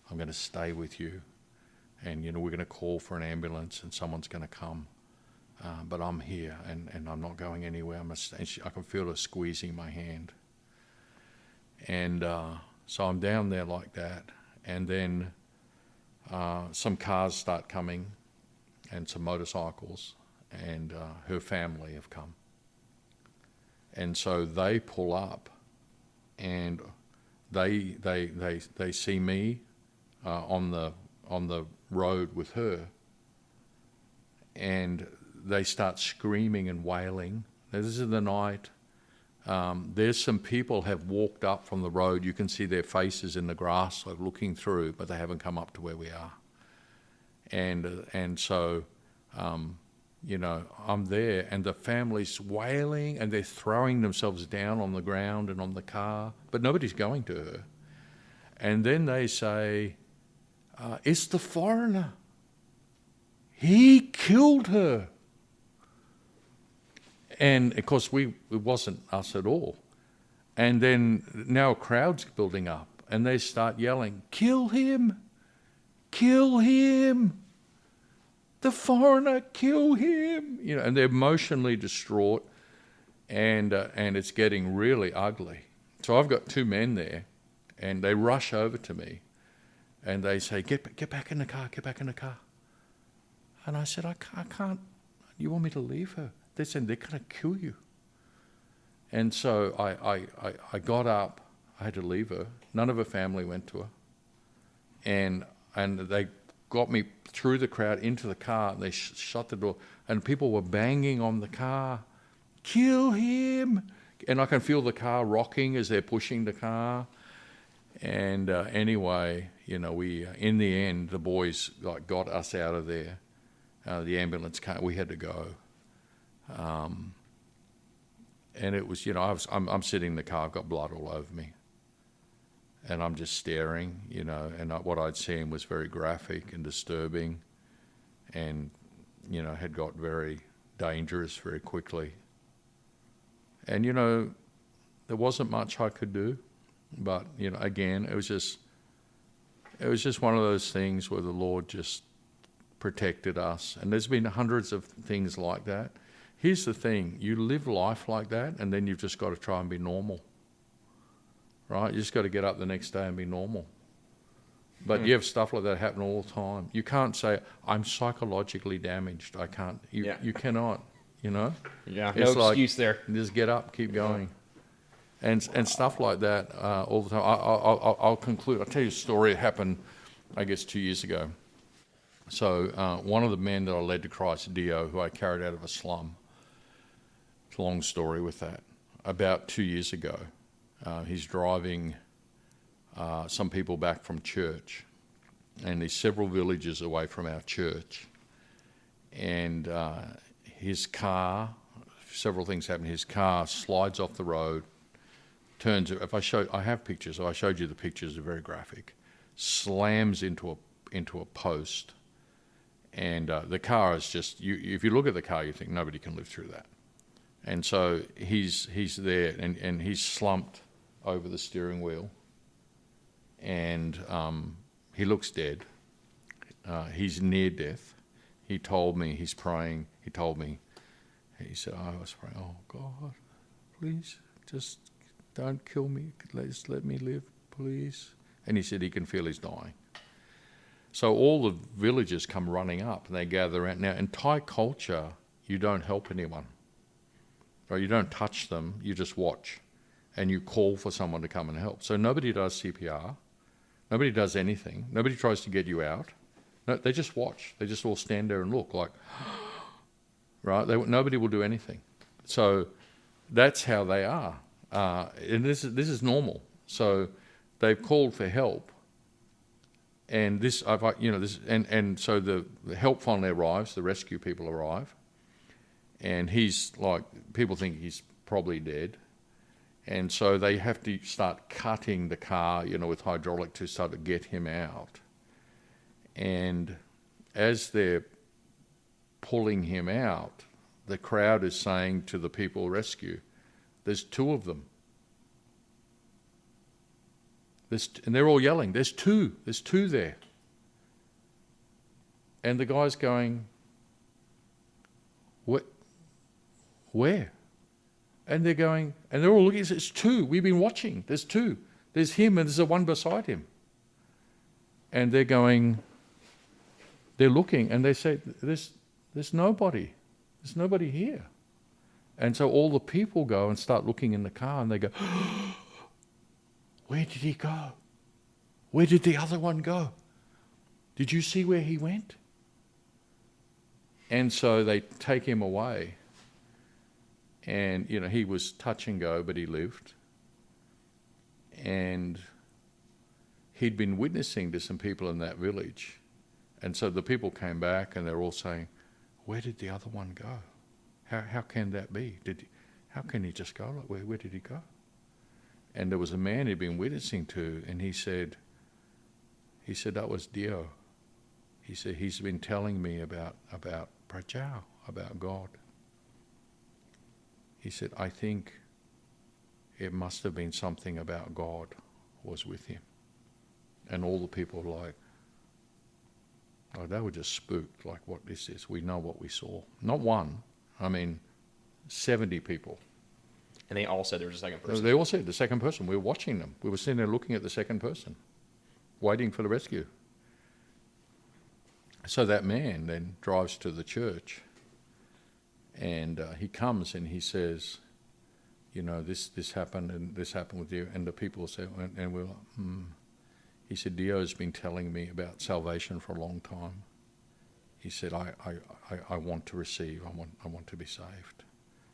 I'm going to stay with you. And, we're going to call for an ambulance, and someone's going to come. But I'm here, and I'm not going anywhere. I can feel her squeezing my hand. And so I'm down there like that. And then some cars start coming, and some motorcycles, and her family have come. And so they pull up, and they see me on the road with her, and they start screaming and wailing. Now, this is the night. There's some people have walked up from the road. You can see their faces in the grass, like looking through, but they haven't come up to where we are. And so, I'm there, and the family's wailing, and they're throwing themselves down on the ground and on the car, but nobody's going to her. And then they say, it's the foreigner. He killed her. And, of course, it wasn't us at all. And then now a crowd's building up, and they start yelling, kill him! Kill him! The foreigner, kill him! And they're emotionally distraught, and it's getting really ugly. So I've got two men there, and they rush over to me, and they say, get back in the car, get back in the car. And I said, I can't. You want me to leave her? They said, they're going to kill you. And so I got up. I had to leave her. None of her family went to her. And they got me through the crowd into the car, and they shut the door. And people were banging on the car, kill him! And I can feel the car rocking as they're pushing the car. And anyway, we in the end, the boys got us out of there. The ambulance came. We had to go. And it was, I'm sitting in the car, I've got blood all over me. And I'm just staring, and what I'd seen was very graphic and disturbing, and, had got very dangerous very quickly. And, there wasn't much I could do, but, again, it was just one of those things where the Lord just protected us. And there's been hundreds of things like that. Here's the thing, you live life like that, and then you've just got to try and be normal, right? You just got to get up the next day and be normal. But you have stuff like that happen all the time. You can't say, I'm psychologically damaged. I can't. You cannot, you know? Yeah, it's no excuse there. Just get up, keep going. And stuff like that all the time. I'll conclude. I'll tell you a story. It happened, I guess, 2 years ago. So one of the men that I led to Christ, Dio, who I carried out of a slum, it's a long story with that, about 2 years ago, he's driving some people back from church, and he's several villages away from our church, and his car, several things happen. His car slides off the road, turns. I have pictures. So I showed you the pictures. They're very graphic. Slams into a post, and the car is just. If you look at the car, you think nobody can live through that. And so he's there, and he's slumped over the steering wheel, and he looks dead. He's near death. He told me he's praying. He told me. He said, I was praying, oh, God, please, just don't kill me. Just let me live, please. And he said he can feel he's dying. So all the villagers come running up, and they gather around. Now, in Thai culture, you don't help anyone. Right? You don't touch them, you just watch. And you call for someone to come and help. So nobody does CPR. Nobody does anything. Nobody tries to get you out. No, they just watch. They just all stand there and look like... Right? Nobody will do anything. So that's how they are. And this is normal. So they've called for help. And so the help finally arrives, the rescue people arrive. And he's like, people think he's probably dead. And so they have to start cutting the car, with hydraulic to start to get him out. And as they're pulling him out, the crowd is saying to the people rescue, there's two of them. And they're all yelling, there's two there. And the guy's going, where? And they're going, and they're all looking, it's two, we've been watching, there's two. There's him and there's the one beside him. And they're going, they're looking, and they say, there's nobody. There's nobody here. And so all the people go and start looking in the car, and they go, where did he go? Where did the other one go? Did you see where he went? And so they take him away. And, he was touch and go, but he lived. And he'd been witnessing to some people in that village. And so the people came back, and they're all saying, where did the other one go? How can that be? How can he just go? Where did he go? And there was a man he'd been witnessing to, and he said, that was Dio. He said, he's been telling me about Prajao, about God. He said, I think it must have been something about God was with him. And all the people were like, oh, they were just spooked, like, what is this? We know what we saw. Not one, 70 people. And they all said there was a second person. They all said the second person. We were watching them. We were sitting there looking at the second person, waiting for the rescue. So that man then drives to the church, and he comes and he says, this happened and this happened with you. And the people said, and we're like, He said, Dio's been telling me about salvation for a long time. He said, I want to receive. I want to be saved.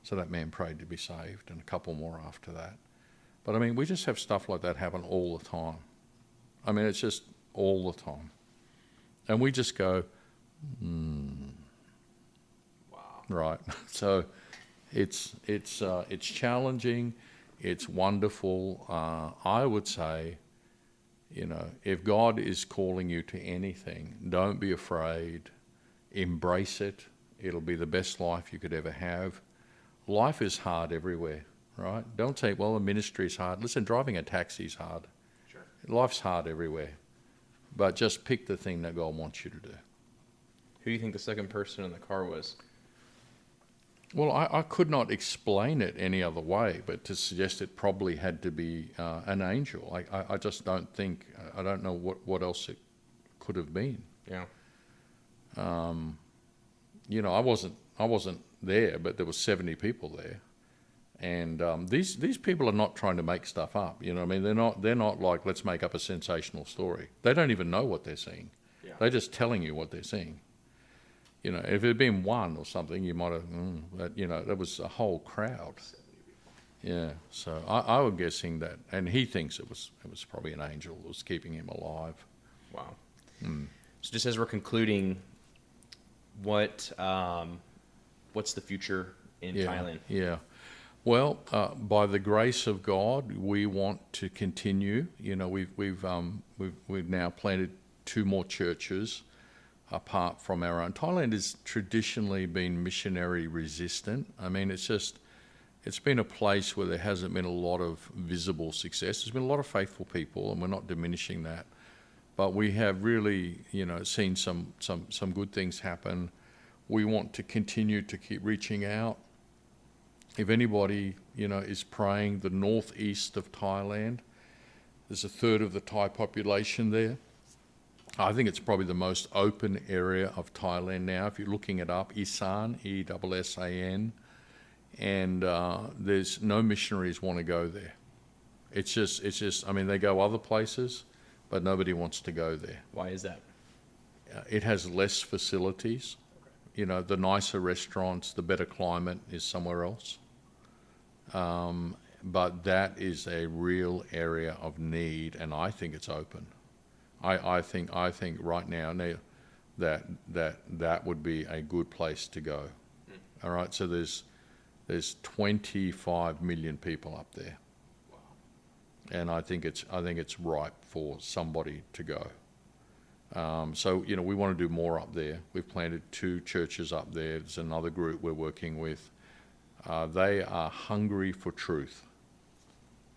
So that man prayed to be saved, and a couple more after that. But we just have stuff like that happen all the time. It's just all the time. And we just go, Wow. Right. So it's challenging. It's wonderful. I would say, if God is calling you to anything, don't be afraid. Embrace it. It'll be the best life you could ever have. Life is hard everywhere, right? Don't say, well, the ministry is hard. Listen, driving a taxi is hard. Sure. Life's hard everywhere. But just pick the thing that God wants you to do. Who do you think the second person in the car was? Well, I could not explain it any other way, but to suggest it probably had to be an angel. I just don't think, I don't know what else it could have been. Yeah. You know, I wasn't there, but there were 70 people there. And these people are not trying to make stuff up. You know what I mean? They're not like, let's make up a sensational story. They don't even know what they're seeing. Yeah. They're just telling you what they're seeing. You know, if it had been one or something, you might have, but, you know, there was a whole crowd. Yeah, so I was guessing that, and he thinks it was probably an angel that was keeping him alive. Wow. So just as we're concluding, what's the future in Thailand? Yeah. Well, by the grace of God, we want to continue. You know, we've now planted 2 more churches apart from our own. Thailand has traditionally been missionary resistant. I mean, it's been a place where there hasn't been a lot of visible success. There's been a lot of faithful people, and we're not diminishing that. But we have really, you know, seen some good things happen. We want to continue to keep reaching out. If anybody, you know, is praying, the northeast of Thailand, there's a third of the Thai population there. I think it's probably the most open area of Thailand now. If you're looking it up, Isan, E-S-S-A-N, and there's no missionaries want to go there. It's just. I mean, they go other places, but nobody wants to go there. Why is that? It has less facilities. You know, the nicer restaurants, the better climate is somewhere else. But that is a real area of need, and I think it's open. I think right now that would be a good place to go. All right, so there's 25 million people up there. Wow. And I think it's ripe for somebody to go. So, you know, we want to do more up there. We've planted 2 churches up there. There's another group we're working with. They are hungry for truth.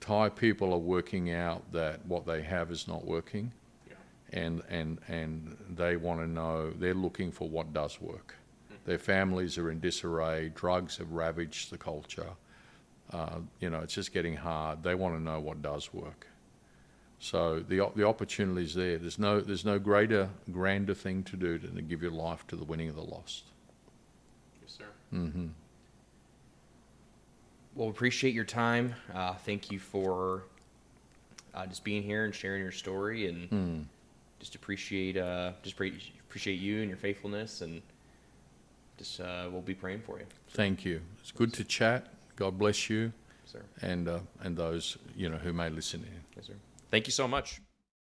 Thai people are working out that what they have is not working, and they want to know. They're looking for what does work. Their families are in disarray. Drugs have ravaged the culture. You know, it's just getting hard. They want to know what does work. So the opportunity's there. There's no grander thing to do than to give your life to the winning of the lost. Yes, sir. Mm-hmm. Well, appreciate your time. Thank you for just being here and sharing your story, and just appreciate you and your faithfulness, and just we'll be praying for you. Thank you. It's good to chat. God bless you, Yes, sir. and those, you know, who may listen in. Yes, sir. Thank you so much.